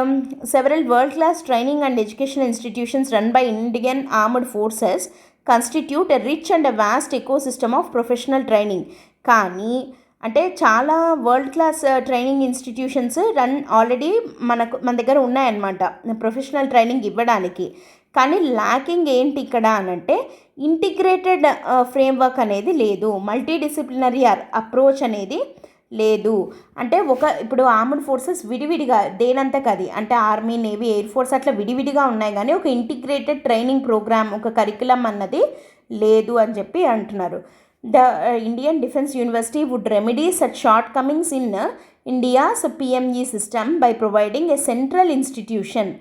several world class training and education institutions run by Indian armed forces constitute a rich and a vast ecosystem of professional training. కానీ అంటే చాలా world class training institutions already మన దగ్గర ఉన్నాయన్నమాట professional training ఇవ్వడానికి. కానీ lacking ఏంటి ఇక్కడ అనంటే ఇంటిగ్రేటెడ్ ఫ్రేమ్వర్క్ అనేది లేదు, మల్టీ డిసిప్లినరీ అప్రోచ్ అనేది లేదు. అంటే ఇప్పుడు ఆర్మ్డ్ ఫోర్సెస్ విడివిడిగా దేనంతకది అంటే ఆర్మీ, నేవీ, ఎయిర్ ఫోర్స్ అట్లా విడివిడిగా ఉన్నాయి, కానీ ఒక ఇంటిగ్రేటెడ్ ట్రైనింగ్ ప్రోగ్రామ్, ఒక కరికులం అన్నది లేదు అని చెప్పి అంటున్నారు. The Indian defence university would remedy such shortcomings in India's PME system by providing a central institution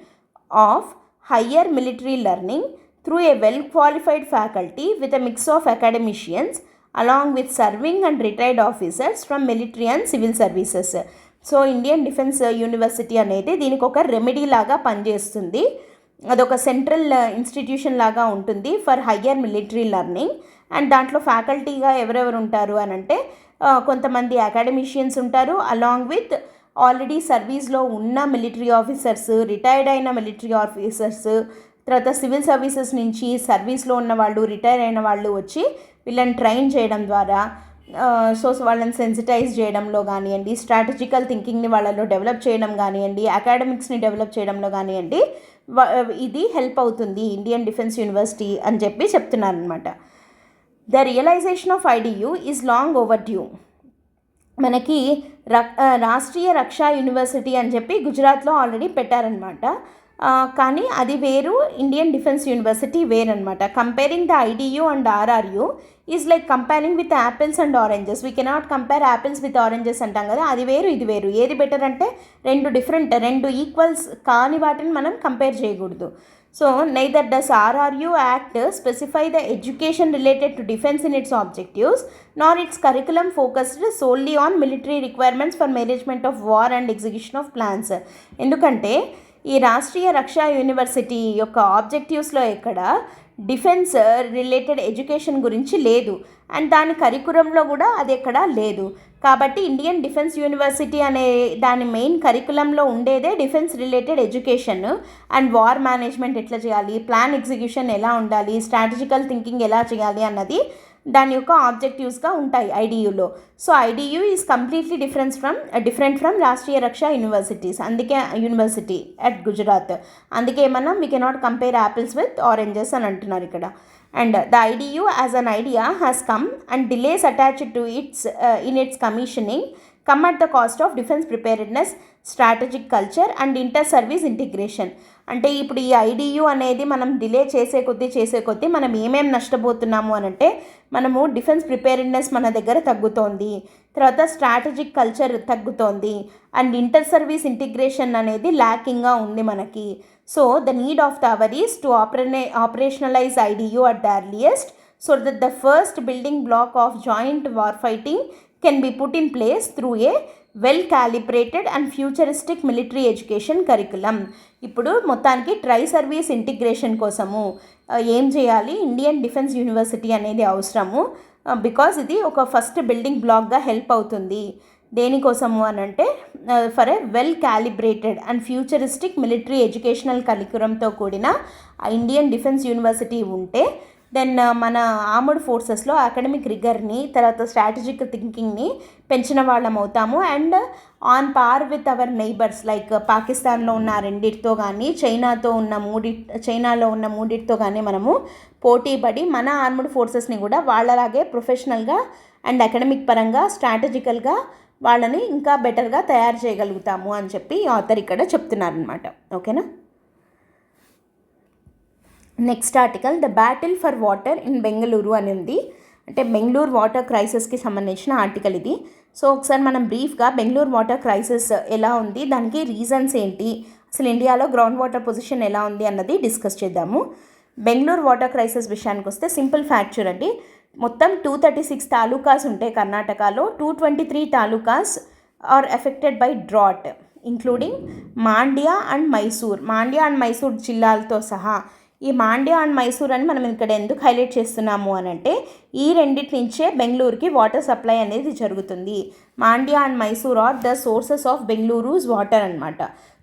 of higher military learning through a well-qualified faculty with a mix of academicians along with serving and retired officers from military and civil services. So Indian defence university అనేది దీనికి ఒక remedy లాగా పనిచేస్తుంది. అదొక central institution లాగా ఉంటుంది for higher military learning. And దాంట్లో ఫ్యాకల్టీగా ఎవరెవరు ఉంటారు అని అంటే కొంతమంది అకాడమిషియన్స్ ఉంటారు, అలాంగ్ విత్ ఆల్రెడీ సర్వీస్లో ఉన్న మిలిటరీ ఆఫీసర్స్, రిటైర్డ్ అయిన మిలిటరీ ఆఫీసర్స్, తర్వాత సివిల్ సర్వీసెస్ నుంచి సర్వీస్లో ఉన్న వాళ్ళు, రిటైర్ అయిన వాళ్ళు వచ్చి వీళ్ళని ట్రైన్ చేయడం ద్వారా వాళ్ళని సెన్సిటైజ్ చేయడంలో కానివ్వండి, స్ట్రాటజికల్ థింకింగ్ని వాళ్ళలో డెవలప్ చేయడం కానివ్వండి, అకాడమిక్స్ని డెవలప్ చేయడంలో కానివ్వండి, ఇది హెల్ప్ అవుతుంది ఇండియన్ డిఫెన్స్ యూనివర్సిటీ అని చెప్పి చెప్తున్నారు అనమాట. The realization of IDU is long overdue. మనకి రాష్ట్రీయ రక్షా యూనివర్సిటీ అని చెప్పి గుజరాత్లో ఆల్రెడీ పెట్టారనమాట. కానీ అది వేరు, ఇండియన్ డిఫెన్స్ యూనివర్సిటీ వేరనమాట. Comparing the IDU and RRU is like comparing with apples and oranges. We cannot compare apples with oranges అంటాం కదా, అది వేరు ఇది వేరు. ఏది బెటర్ అంటే రెండు ఈక్వల్స్ కాని వాటిని మనం కంపేర్ చేయకూడదు. So neither does RRU act specify the education related to defence in its objectives nor its curriculum focused solely on military requirements for management of war and execution of plans. ఎందుకంటే ఈ రాష్ట్రీయ రక్షా university యొక్క ఆబ్జెక్టివ్స్లో ఎక్కడ defence related education గురించి లేదు, and దాని కరికులంలో కూడా అది ఎక్కడా లేదు. కాబట్టి ఇండియన్ డిఫెన్స్ యూనివర్సిటీ అనే దాని మెయిన్ కరికులంలో ఉండేదే defence related education and war management ఎట్లా చేయాలి, ప్లాన్ ఎగ్జిక్యూషన్ ఎలా ఉండాలి, స్ట్రాటజికల్ థింకింగ్ ఎలా చేయాలి అన్నది దాని యొక్క ఆబ్జెక్టివ్స్గా ఉంటాయి ఐడియులో. So IDU is completely different from Rashtriya Raksha universities, అందుకే యూనివర్సిటీ అట్ గుజరాత్. అందుకే మనం we cannot compare apples with oranges అని అంటున్నారు ఇక్కడ. And the IDU as an idea has come and delays attached to its commissioning come at the cost of defense preparedness, strategic culture and inter-service integration. అంటే ఇప్పుడు ఈ IDEO అనేది మనం delay చేసే కొద్దీ మనం ఏమేమి నష్టపోతున్నాము అని అంటే, మనము డిఫెన్స్ ప్రిపేర్డ్నెస్ మన దగ్గర తగ్గుతోంది, తర్వాత స్ట్రాటజిక్ కల్చర్ తగ్గుతోంది, అండ్ ఇంటర్ సర్వీస్ ఇంటిగ్రేషన్ అనేది ల్యాకింగ్గా ఉంది మనకి. So the need of the hour is to operationalize IDU at the earliest so that the first building block of joint war fighting can be put in place through a well calibrated and futuristic military education curriculum. ఇప్పుడు మొత్తానికి tri service integration కోసము ఏం చేయాలి, Indian defence university అనేది అవసరము. Because ఇది ఒక first building బ్లాక్గా హెల్ప్ అవుతుంది. దేనికోసము అని అంటే for a well calibrated and futuristic military educational కరికులంతో కూడిన ఇండియన్ డిఫెన్స్ యూనివర్సిటీ ఉంటే దెన్ మన ఆర్మ్డ్ ఫోర్సెస్లో అకాడమిక్ రిగర్ని, తర్వాత స్ట్రాటజిక్ థింకింగ్ని పెంచిన వాళ్ళం అవుతాము. And on par with our neighbours like పాకిస్తాన్లో ఉన్న రెండిటితో కానీ చైనాలో ఉన్న మూడిటితో కానీ మనము పోటీ పడి మన ఆర్మ్డ్ ఫోర్సెస్ని కూడా వాళ్ళలాగే ప్రొఫెషనల్గా అండ్ అకాడమిక్ పరంగా స్ట్రాటజికల్గా వాళ్ళని ఇంకా బెటర్గా తయారు చేయగలుగుతాము అని చెప్పి ఆథర్ ఇక్కడ చెప్తున్నారనమాట. ఓకేనా. Next article the battle for water in Bengaluru అని ఉంది. అంటే బెంగళూరు వాటర్ క్రైసిస్కి సంబంధించిన ఆర్టికల్ ఇది. సో ఒకసారి మనం బ్రీఫ్గా బెంగళూరు వాటర్ క్రైసిస్ ఎలా ఉంది, దానికి రీజన్స్ ఏంటి, అసలు ఇండియాలో గ్రౌండ్ వాటర్ పొజిషన్ ఎలా ఉంది అన్నది డిస్కస్ చేద్దాము. బెంగళూరు వాటర్ క్రైసిస్ విషయానికి వస్తే సింపుల్ ఫ్యాక్ట్ చూడండి. మొత్తం 236 తాలూకాస్ ఉంటాయి కర్ణాటకలో. 223 talukas are affected by drought including Mandya and Mysore జిల్లాలతో సహా. ఈ మాండ్యా అండ్ మైసూర్ అని మనం ఇక్కడ ఎందుకు హైలైట్ చేస్తున్నాము అని అంటే, ఈ రెండింటి నుంచే బెంగళూరుకి వాటర్ సప్లై అనేది జరుగుతుంది. Mandya and Mysore are the sources of Bengaluru's water అనమాట.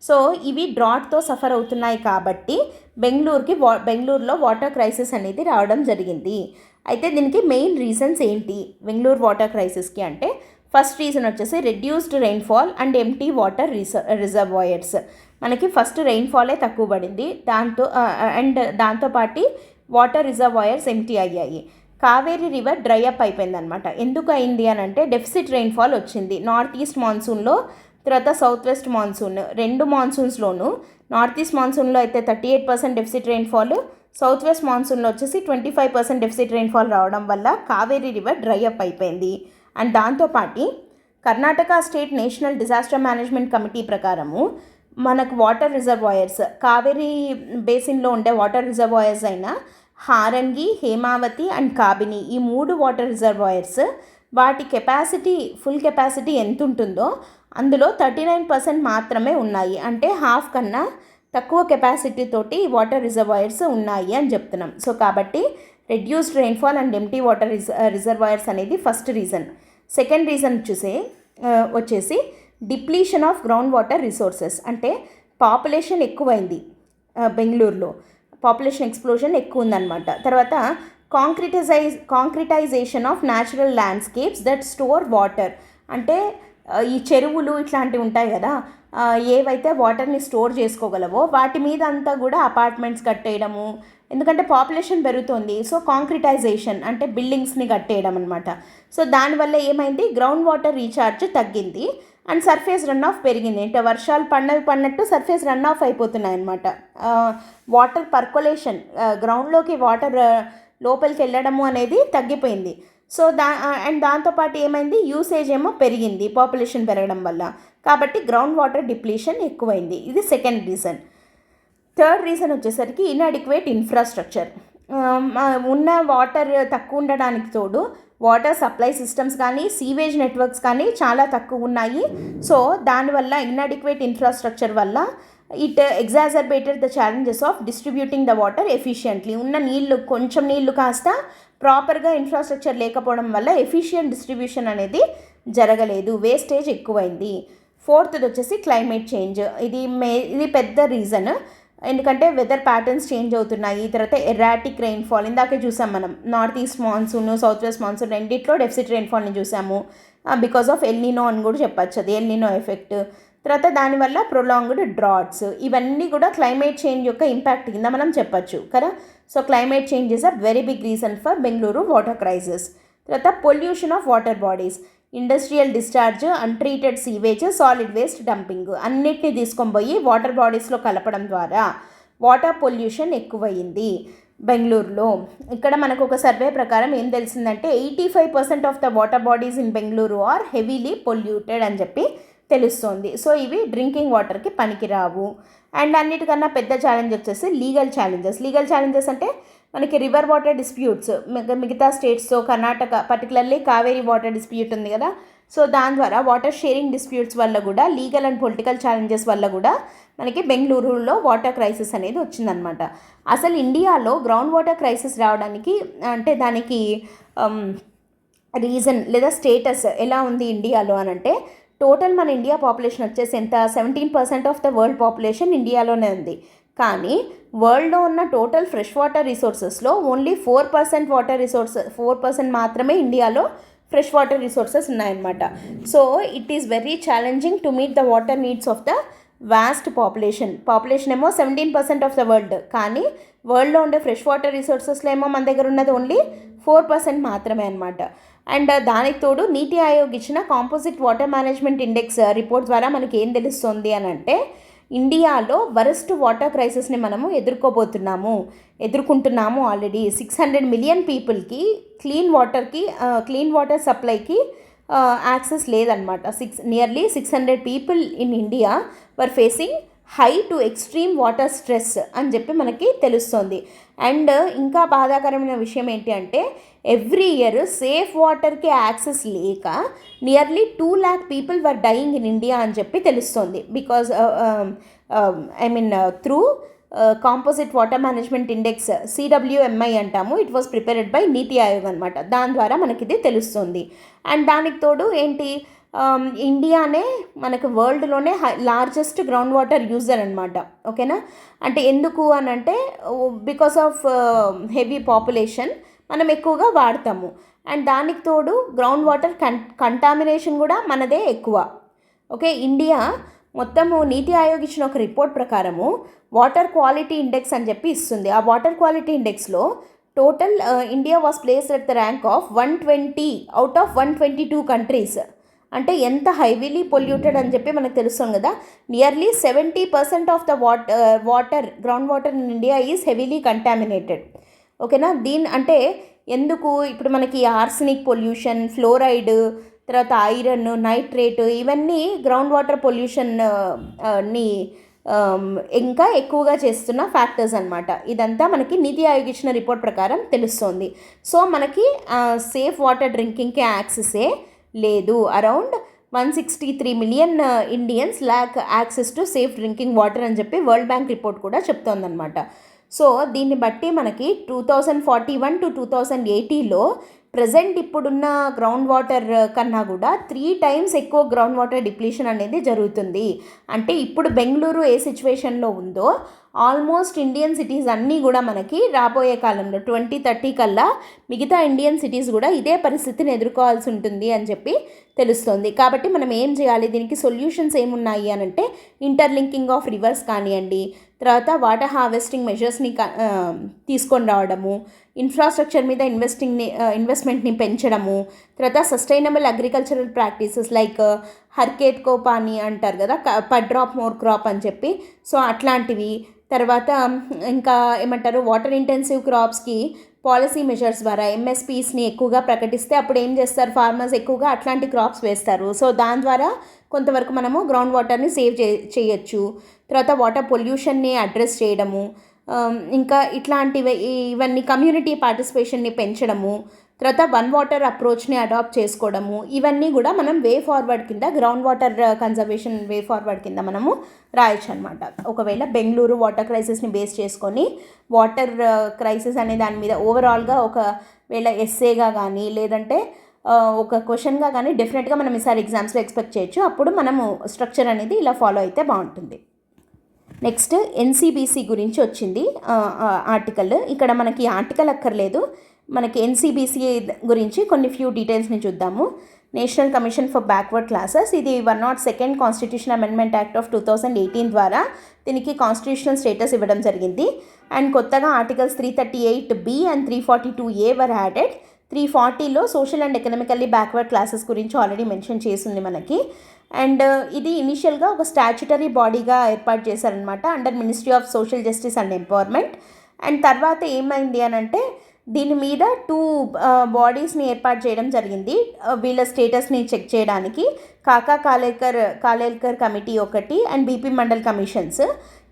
సో ఇవి డ్రాట్తో సఫర్ అవుతున్నాయి కాబట్టి బెంగళూరులో వాటర్ క్రైసిస్ అనేది రావడం జరిగింది. అయితే దీనికి మెయిన్ రీజన్స్ ఏంటి బెంగళూరు వాటర్ క్రైసిస్కి అంటే, ఫస్ట్ రీజన్ వచ్చేసి reduced rainfall and empty water reservoirs. మనకి ఫస్ట్ రెయిన్ఫాలే తక్కువ పడింది, దాంతోపాటు వాటర్ రిజర్వాయర్స్ ఎంప్టీ అయ్యాయి. కావేరీ రివర్ డ్రై అప్ అయిపోయిందనమాట. ఎందుకు అయింది అని అంటే డెఫిసిట్ రెయిన్ఫాల్ వచ్చింది. నార్త్ ఈస్ట్ మాన్సూన్లో, తర్వాత సౌత్ వెస్ట్ మాన్సూన్, రెండు మాన్సూన్స్లోనూ నార్త్ ఈస్ట్ మాన్సూన్లో అయితే 38% డెఫిసిట్ రెయిన్ఫాల్, సౌత్ వెస్ట్ మాన్సూన్లో వచ్చేసి 25% డెఫిసిట్ రెయిన్ఫాల్ రావడం వల్ల కావేరీ రివర్ డ్రై అప్ అయిపోయింది. అండ్ దాంతోపాటు Karnataka state national disaster management committee ప్రకారము మనకు వాటర్ రిజర్వాయర్స్, కావేరీ బేసిన్లో ఉండే వాటర్ రిజర్వాయర్స్ అయిన హారంగి, హేమావతి అండ్ కాబిని, ఈ 3 వాటర్ రిజర్వాయర్స్ వాటి ఫుల్ కెపాసిటీ ఎంత ఉంటుందో అందులో 39% మాత్రమే ఉన్నాయి. అంటే హాఫ్ కన్నా తక్కువ కెపాసిటీ తోటి వాటర్ రిజర్వాయర్స్ ఉన్నాయి అని చెప్తున్నాం. సో కాబట్టి reduced rainfall and empty water reservoirs అనేది ఫస్ట్ రీజన్. సెకండ్ రీజన్ వచ్చేసి depletion of ground water resources. అంటే పాపులేషన్ ఎక్కువైంది, బెంగళూరులో పాపులేషన్ ఎక్స్ప్లోజన్ ఎక్కువ ఉందన్నమాట. తర్వాత concretization of natural landscapes that store water. అంటే ఈ చెరువులు ఇట్లాంటివి ఉంటాయి కదా, ఏవైతే వాటర్ని స్టోర్ చేసుకోగలవో వాటి మీద అంతా కూడా అపార్ట్మెంట్స్ కట్టేయడము, ఎందుకంటే పాపులేషన్ పెరుగుతుంది. సో కాంక్రిటైజేషన్ అంటే బిల్డింగ్స్ని కట్టేయడం అనమాట. సో దానివల్ల ఏమైంది, గ్రౌండ్ వాటర్ రీఛార్జ్ తగ్గింది అండ్ సర్ఫేస్ రన్ ఆఫ్ పెరిగింది. అంటే వర్షాలు పడినట్టు సర్ఫేస్ రన్ ఆఫ్ అయిపోతున్నాయి అనమాట. వాటర్ పర్కొలేషన్, గ్రౌండ్లోకి వాటర్ లోపలికి వెళ్ళడము అనేది తగ్గిపోయింది. సో అండ్ దాంతోపాటు ఏమైంది, యూసేజ్ ఏమో పెరిగింది పాపులేషన్ పెరగడం వల్ల. కాబట్టి గ్రౌండ్ వాటర్ డిప్లీషన్ ఎక్కువైంది. ఇది సెకండ్ రీజన్. థర్డ్ రీజన్ వచ్చేసరికి ఇన్అడిక్వేట్ ఇన్ఫ్రాస్ట్రక్చర్. ఉన్న వాటర్ తక్కువ ఉండడానికి తోడు వాటర్ సప్లై సిస్టమ్స్ కానీ సీవేజ్ నెట్వర్క్స్ కానీ చాలా తక్కువ ఉన్నాయి. సో దానివల్ల ఇన్అడిక్వేట్ ఇన్ఫ్రాస్ట్రక్చర్ వల్ల it exacerbated the challenges of distributing the water efficiently. ఉన్న నీళ్లు కొంచెం నీళ్లు కాస్త ప్రాపర్గా ఇన్ఫ్రాస్ట్రక్చర్ లేకపోవడం వల్ల ఎఫిషియెంట్ డిస్ట్రిబ్యూషన్ అనేది జరగలేదు, వేస్టేజ్ ఎక్కువైంది. ఫోర్త్ది వచ్చేసి క్లైమేట్ చేంజ్. ఇది పెద్ద రీజన్. ఎందుకంటే వెదర్ ప్యాటర్న్స్ చేంజ్ అవుతున్నాయి. తర్వాత ఎరాటిక్ రెయిన్ఫాల్, ఇందాకే చూసాం మనం. North east monsoon, south west monsoon రెండిట్లో డెఫిసిట్ రెయిన్ఫాల్ని చూసాము. బికాస్ ఆఫ్ ఎల్నినో అని కూడా చెప్పచ్చు, అది ఎల్నినో ఎఫెక్ట్. తర్వాత దానివల్ల ప్రొలాంగ్డ్ డ్రాట్స్, ఇవన్నీ కూడా క్లైమేట్ చేంజ్ యొక్క ఇంపాక్ట్ కింద మనం చెప్పచ్చు కదా. So climate change is a very big reason for Bengaluru water crisis. తర్వాత pollution of water bodies, industrial discharge, untreated sewage, solid waste dumping అన్నిటినీ తీసుకొని పోయి వాటర్ బాడీస్లో కలపడం ద్వారా వాటర్ పొల్యూషన్ ఎక్కువయింది బెంగళూరులో. ఇక్కడ మనకు ఒక సర్వే ప్రకారం ఏం తెలిసిందంటే 85% of the water bodies in Bengaluru are heavily polluted అని చెప్పి తెలుస్తోంది. సో ఇవి డ్రింకింగ్ వాటర్కి పనికిరావు. అండ్ అన్నిటికన్నా పెద్ద ఛాలెంజ్ వచ్చేసి లీగల్ ఛాలెంజెస్ అంటే మనకి రివర్ వాటర్ డిస్ప్యూట్స్ మిగతా స్టేట్స్తో, Karnataka particularly Kaveri water dispute ఉంది కదా. సో దాని ద్వారా వాటర్ షేరింగ్ డిస్ప్యూట్స్ వల్ల కూడా, లీగల్ అండ్ పొలిటికల్ ఛాలెంజెస్ వల్ల కూడా మనకి బెంగళూరులో వాటర్ క్రైసిస్ అనేది వచ్చిందనమాట. అసలు ఇండియాలో గ్రౌండ్ వాటర్ క్రైసిస్ రావడానికి అంటే దానికి రీజన్ లేదా స్టేటస్ ఎలా ఉంది ఇండియాలో అని అంటే, టోటల్ మన ఇండియా పాపులేషన్ వచ్చేసి ఎంత, 17% ఆఫ్ ద వరల్డ్ పాపులేషన్ ఇండియాలోనే ఉంది. కానీ వరల్డ్లో ఉన్న టోటల్ ఫ్రెష్ వాటర్ రిసోర్సెస్లో ఓన్లీ 4% మాత్రమే ఇండియాలో ఫ్రెష్ వాటర్ రిసోర్సెస్ ఉన్నాయన్నమాట. So it is very challenging to meet the water needs of the vast population ఏమో 17% ఆఫ్ ద వరల్డ్, కానీ వరల్డ్లో ఉండే ఫ్రెష్ వాటర్ రిసోర్సెస్లో ఏమో మన దగ్గర ఉన్నది ఓన్లీ 4% మాత్రమే అనమాట. అండ్ దానికి తోడు నీతి ఆయోగ్ ఇచ్చిన composite water management index report ద్వారా మనకి ఏం తెలుస్తుంది అని అంటే, ఇండియాలో వరస్ట్ వాటర్ క్రైసిస్ని మనము ఎదుర్కొంటున్నాము ఆల్రెడీ. 600 మిలియన్ పీపుల్కి క్లీన్ వాటర్ సప్లైకి యాక్సెస్ లేదనమాట. Nearly 600 people in India were facing high to extreme water stress అని చెప్పి మనకి తెలుస్తుంది. అండ్ ఇంకా బాధాకరమైన విషయం ఏంటి అంటే, ఎవ్రీ ఇయర్ సేఫ్ వాటర్కి యాక్సెస్ లేక nearly 2 lakh people were dying in India అని చెప్పి తెలుస్తుంది. Because through composite water management index CWMI అంటాము. It was prepared by Niti Aayog అనమాట. దాని ద్వారా మనకి ఇది తెలుస్తుంది. అండ్ దానికి తోడు ఏంటి, ఇండియానే మనకు వరల్డ్లోనే లార్జెస్ట్ గ్రౌండ్ వాటర్ యూజర్ అనమాట. ఓకేనా. అంటే ఎందుకు అని అంటే, బికాస్ ఆఫ్ హెవీ పాపులేషన్ మనం ఎక్కువగా వాడతాము. అండ్ దానికి తోడు గ్రౌండ్ వాటర్ కంటామినేషన్ కూడా మనదే ఎక్కువ. ఓకే. ఇండియా మొత్తము నీతి ఆయోగ్ ఇచ్చిన ఒక రిపోర్ట్ ప్రకారము వాటర్ క్వాలిటీ ఇండెక్స్ అని చెప్పి ఇస్తుంది. ఆ వాటర్ క్వాలిటీ ఇండెక్స్లో total India was placed at the rank of 120 out of 122 countries. అంటే ఎంత హైవీలీ పొల్యూటెడ్ అని చెప్పి మనకు తెలుస్తుంది కదా. Nearly 70% of the ground water in India is heavily contaminated. ఓకేనా. అంటే ఎందుకు ఇప్పుడు మనకి ఆర్సెనిక్ పొల్యూషన్, ఫ్లోరైడ్, తర్వాత ఐరన్, నైట్రేట్ ఇవన్నీ గ్రౌండ్ వాటర్ పొల్యూషన్ని ఇంకా ఎక్కువగా చేస్తున్న ఫ్యాక్టర్స్ అనమాట. ఇదంతా మనకి నీతి ఆయోగ్ ఇచ్చిన రిపోర్ట్ ప్రకారం తెలుస్తోంది. సో మనకి సేఫ్ వాటర్ డ్రింకింగ్కి యాక్సెసే లేదు. Around 163 million Indians lakh access to safe drinking water అని చెప్పి వరల్డ్ బ్యాంక్ రిపోర్ట్ కూడా చెప్తోందనమాట. సో దీన్ని బట్టి మనకి 2041 to 2080లో ప్రజెంట్ ఇప్పుడున్న గ్రౌండ్ వాటర్ కన్నా కూడా 3 times ఎక్కువ గ్రౌండ్ వాటర్ డిప్లీషన్ అనేది జరుగుతుంది. అంటే ఇప్పుడు బెంగళూరు ఏ సిచ్యువేషన్లో ఉందో ఆల్మోస్ట్ ఇండియన్ సిటీస్ అన్నీ కూడా మనకి రాబోయే కాలంలో 2030 కల్లా మిగతా ఇండియన్ సిటీస్ కూడా ఇదే పరిస్థితిని ఎదుర్కోవాల్సి ఉంటుంది అని చెప్పి తెలుస్తుంది. కాబట్టి మనం ఏం చేయాలి, దీనికి సొల్యూషన్స్ ఏమున్నాయి అని అంటే ఇంటర్లింకింగ్ ఆఫ్ రివర్స్ కానివ్వండి, తర్వాత వాటర్ హార్వెస్టింగ్ మెజర్స్ని తీసుకొని రావడము, ఇన్ఫ్రాస్ట్రక్చర్ మీద ఇన్వెస్ట్మెంట్ని పెంచడము, తర్వాత సస్టైనబుల్ అగ్రికల్చరల్ ప్రాక్టీసెస్ లైక్ హర్కేట్ కోప్ అని అంటారు కదా, పర్ డ్రాప్ మోర్ క్రాప్ అని చెప్పి, సో అట్లాంటివి. తర్వాత ఇంకా ఏమంటారు, వాటర్ ఇంటెన్సివ్ క్రాప్స్కి పాలసీ మెజర్స్ ద్వారా ఎంఎస్పీస్ని ఎక్కువగా ప్రకటిస్తే అప్పుడు ఏం చేస్తారు, ఫార్మర్స్ ఎక్కువగా అట్లాంటి క్రాప్స్ వేస్తారు. సో దాని ద్వారా కొంతవరకు మనము గ్రౌండ్ వాటర్ని సేవ్ చేయొచ్చు. తర్వాత వాటర్ పొల్యూషన్ని అడ్రస్ చేయడము, ఇంకా ఇట్లాంటివి ఇవన్నీ కమ్యూనిటీ పార్టిసిపేషన్ని పెంచడము, తర్వాత వన్ వాటర్ అప్రోచ్ని అడాప్ట్ చేసుకోవడము, ఇవన్నీ కూడా మనం వే ఫార్వర్డ్ కింద, ground water conservation way forward కింద మనము రాయొచ్చు అనమాట. ఒకవేళ బెంగళూరు వాటర్ క్రైసిస్ని బేస్ చేసుకొని వాటర్ క్రైసిస్ అనే దాని మీద ఓవరాల్గా ఒకవేళ ఎస్సేగా కానీ లేదంటే ఒక క్వశ్చన్గా కానీ డెఫినెట్గా మనం ఈసారి ఎగ్జామ్స్లో ఎక్స్పెక్ట్ చేయొచ్చు. అప్పుడు మనము స్ట్రక్చర్ అనేది ఇలా ఫాలో అయితే బాగుంటుంది. నెక్స్ట్ ఎన్సీబీసీ గురించి వచ్చింది ఆర్టికల్. ఇక్కడ మనకి ఆర్టికల్ అక్కర్లేదు, మనకి ఎన్సీబీసీ గురించి కొన్ని ఫ్యూ డీటెయిల్స్ని చూద్దాము. National commission for backward classes, ఇది 102 కాన్స్టిట్యూషన్ అమెండ్మెంట్ యాక్ట్ ఆఫ్ 2018 ద్వారా దీనికి కాన్స్టిట్యూషనల్ స్టేటస్ ఇవ్వడం జరిగింది. అండ్ కొత్తగా articles 338B and 342A were added. 340లో social and economically backward classes గురించి ఆల్రెడీ మెన్షన్ చేసింది మనకి. అండ్ ఇది ఇనిషియల్గా ఒక స్టాచ్యుటరీ బాడీగా ఏర్పాటు చేశారనమాట under ministry of social justice and empowerment. And తర్వాత ఏమైంది అని అంటే దీని మీద 2 బాడీస్ని ఏర్పాటు చేయడం జరిగింది వీళ్ళ స్టేటస్ని చెక్ చేయడానికి. కాలేల్కర్ కమిటీ ఒకటి అండ్ బీపీ మండల్ కమిషన్స్.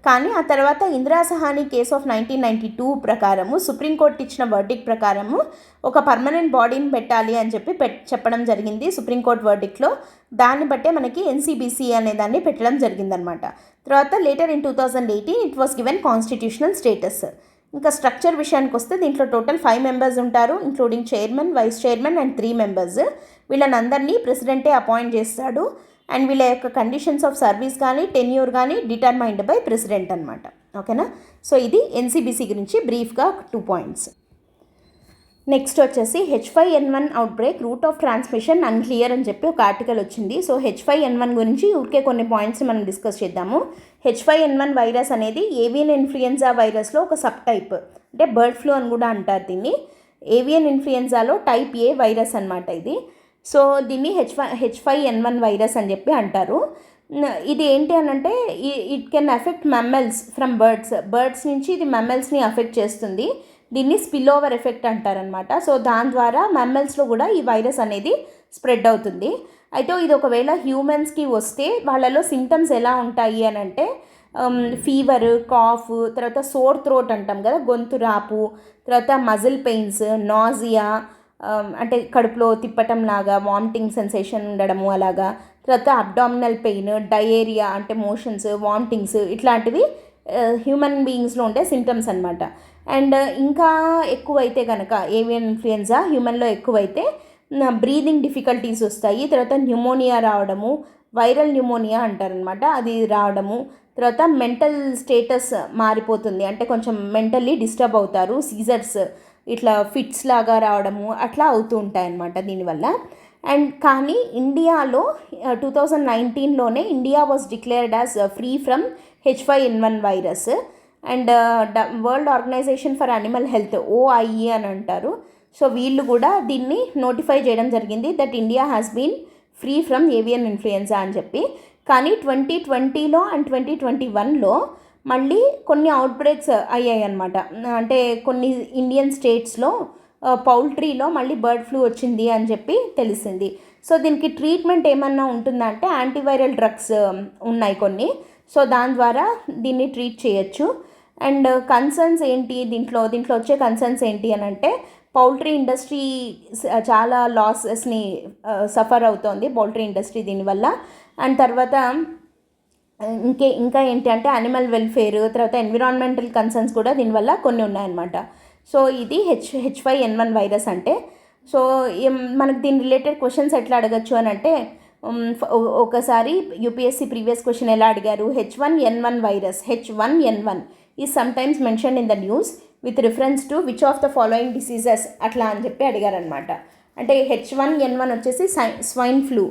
కానీ ఆ తర్వాత ఇందిరా సహానీ కేస్ ఆఫ్ 1992 ప్రకారము సుప్రీంకోర్టు ఇచ్చిన వర్డిక్ట్ ప్రకారము ఒక పర్మనెంట్ బాడీని పెట్టాలి అని చెప్పి చెప్పడం జరిగింది సుప్రీంకోర్టు వర్డిక్ట్లో. దాన్ని బట్టే మనకి ఎన్సీబీసీ అనే దాన్ని పెట్టడం జరిగిందనమాట. తర్వాత later in 2018 it was given constitutional status. ఇంకా స్ట్రక్చర్ విషయానికి వస్తే దీంట్లో టోటల్ 5 మెంబర్స్ ఉంటారు, including chairman, vice chairman and 3 members. వీళ్ళనందరినీ ప్రెసిడెంటే అపాయింట్ చేస్తాడు. అండ్ వీళ్ళ యొక్క కండిషన్స్ ఆఫ్ సర్వీస్ కానీ టెన్యూర్ కానీ డిటర్మైన్డ్ బై ప్రెసిడెంట్ అనమాట. ఓకేనా. సో ఇది ఎన్సీబీసీ గురించి బ్రీఫ్గా 2 పాయింట్స్. నెక్స్ట్ వచ్చేసి H5N1 outbreak, root of transmission unclear అని చెప్పి ఒక ఆర్టికల్ వచ్చింది. సో H5N1 గురించి ఊరికే కొన్ని పాయింట్స్ మనం డిస్కస్ చేద్దాము. H5N1 వైరస్ అనేది ఏవియన్ ఇన్ఫ్లుయెన్జా వైరస్లో ఒక సబ్ టైప్, అంటే బర్డ్ ఫ్లూ అని కూడా అంటారు దీన్ని. ఏవియన్ ఇన్ఫ్లుయెన్జాలో టైప్ ఏ వైరస్ అనమాట ఇది. సో దీన్ని H5N1 వైరస్ అని చెప్పి అంటారు. ఇది ఏంటి అని అంటే it can affect mammals from birds నుంచి ఇది మమ్మల్స్ని అఫెక్ట్ చేస్తుంది. దీన్ని స్పిల్ ఓవర్ ఎఫెక్ట్ అంటారనమాట. సో దాని ద్వారా మమ్మల్స్లో కూడా ఈ వైరస్ అనేది స్ప్రెడ్ అవుతుంది. అయితే ఇది ఒకవేళ హ్యూమన్స్కి వస్తే వాళ్ళలో సిమ్టమ్స్ ఎలా ఉంటాయి అని అంటే ఫీవర్, కాఫ్, తర్వాత సోర్ థ్రోట్ అంటాం కదా, గొంతు రాపు, తర్వాత మజిల్ పెయిన్స్, నాజియా అంటే కడుపులో తిప్పటం లాగా, వామిటింగ్ సెన్సేషన్ ఉండడము అలాగా, తర్వాత అబ్డామినల్ పెయిన్, డయేరియా అంటే మోషన్స్, వామిటింగ్స్, ఇట్లాంటివి హ్యూమన్ బీయింగ్స్లో ఉండే సిమ్టమ్స్ అనమాట. అండ్ ఇంకా ఎక్కువైతే కనుక ఏవియన్ ఇన్ఫ్లుయెన్జా హ్యూమన్లో ఎక్కువైతే బ్రీదింగ్ డిఫికల్టీస్ వస్తాయి, తర్వాత న్యూమోనియా రావడము, వైరల్ న్యూమోనియా అంటారనమాట, అది రావడము, తర్వాత మెంటల్ స్టేటస్ మారిపోతుంది, అంటే కొంచెం మెంటల్లీ డిస్టర్బ్ అవుతారు, సీజర్స్ ఇట్లా ఫిట్స్ లాగా రావడము అట్లా అవుతూ ఉంటాయన్నమాట దీనివల్ల. అండ్ కానీ ఇండియాలో 2019లోనే India was declared as free from H5N1 virus. And world organisation for animal health, OIE అని అంటారు. సో వీళ్ళు కూడా దీన్ని నోటిఫై చేయడం జరిగింది that India has been free from avian influenza అని చెప్పి. కానీ 2020లో అండ్ 2021లో మళ్ళీ కొన్ని అవుట్బ్రేక్స్ అయ్యాయి అన్నమాట. అంటే కొన్ని ఇండియన్ స్టేట్స్లో పౌల్ట్రీలో మళ్ళీ బర్డ్ ఫ్లూ వచ్చింది అని చెప్పి తెలిసింది. సో దీనికి ట్రీట్మెంట్ ఏమన్నా ఉంటుందంటే యాంటీవైరల్ డ్రగ్స్ ఉన్నాయి కొన్ని, సో దాని ద్వారా దీన్ని ట్రీట్ చేయొచ్చు. అండ్ కన్సర్న్స్ ఏంటి దీంట్లో వచ్చే కన్సర్న్స్ ఏంటి అని అంటే పౌల్ట్రీ ఇండస్ట్రీ చాలా లాసెస్ని సఫర్ అవుతోంది పౌల్ట్రీ ఇండస్ట్రీ దీనివల్ల. అండ్ తర్వాత ఇంకా ఏంటి అంటే యానిమల్ వెల్ఫేర్, తర్వాత ఎన్విరాన్మెంటల్ కన్సర్న్స్ కూడా దీనివల్ల కొన్ని ఉన్నాయన్నమాట. సో ఇది H5N1 వైరస్ అంటే. సో మనకు దీని రిలేటెడ్ క్వశ్చన్స్ ఎట్లా అడగచ్చు అని అంటే ఒకసారి యూపీఎస్సీ ప్రీవియస్ క్వశ్చన్ ఎలా అడిగారు, H1N1 virus, H1N1 is sometimes mention in the news with reference to which of the following diseases అట్లా అని చెప్పి అడిగారనమాట. అంటే H1N1 వచ్చేసి స్వైన్ ఫ్లూ,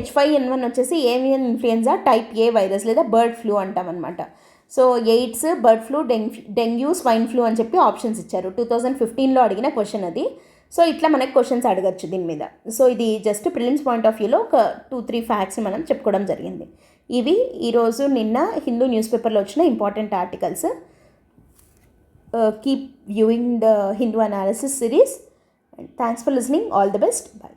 H5N1 వచ్చేసి avian influenza type A virus లేదా బర్డ్ ఫ్లూ అంటామన్నమాట. So AIDS, bird flu, dengue, swine flu అని చెప్పి ఆప్షన్స్ ఇచ్చారు. 2015లో అడిగిన క్వశ్చన్ అది. సో ఇట్లా మనకి క్వశ్చన్స్ అడగచ్చు దీని మీద. సో ఇది జస్ట్ ప్రిలిమ్స్ పాయింట్ ఆఫ్ వ్యూలో ఒక 2-3 ఫ్యాక్ట్స్ మనం చెప్పుకోవడం జరిగింది. ఇవి ఈరోజు నిన్న హిందూ న్యూస్ పేపర్లో వచ్చిన important articles. Keep viewing the Hindu analysis series. Thanks for listening. All the best. By.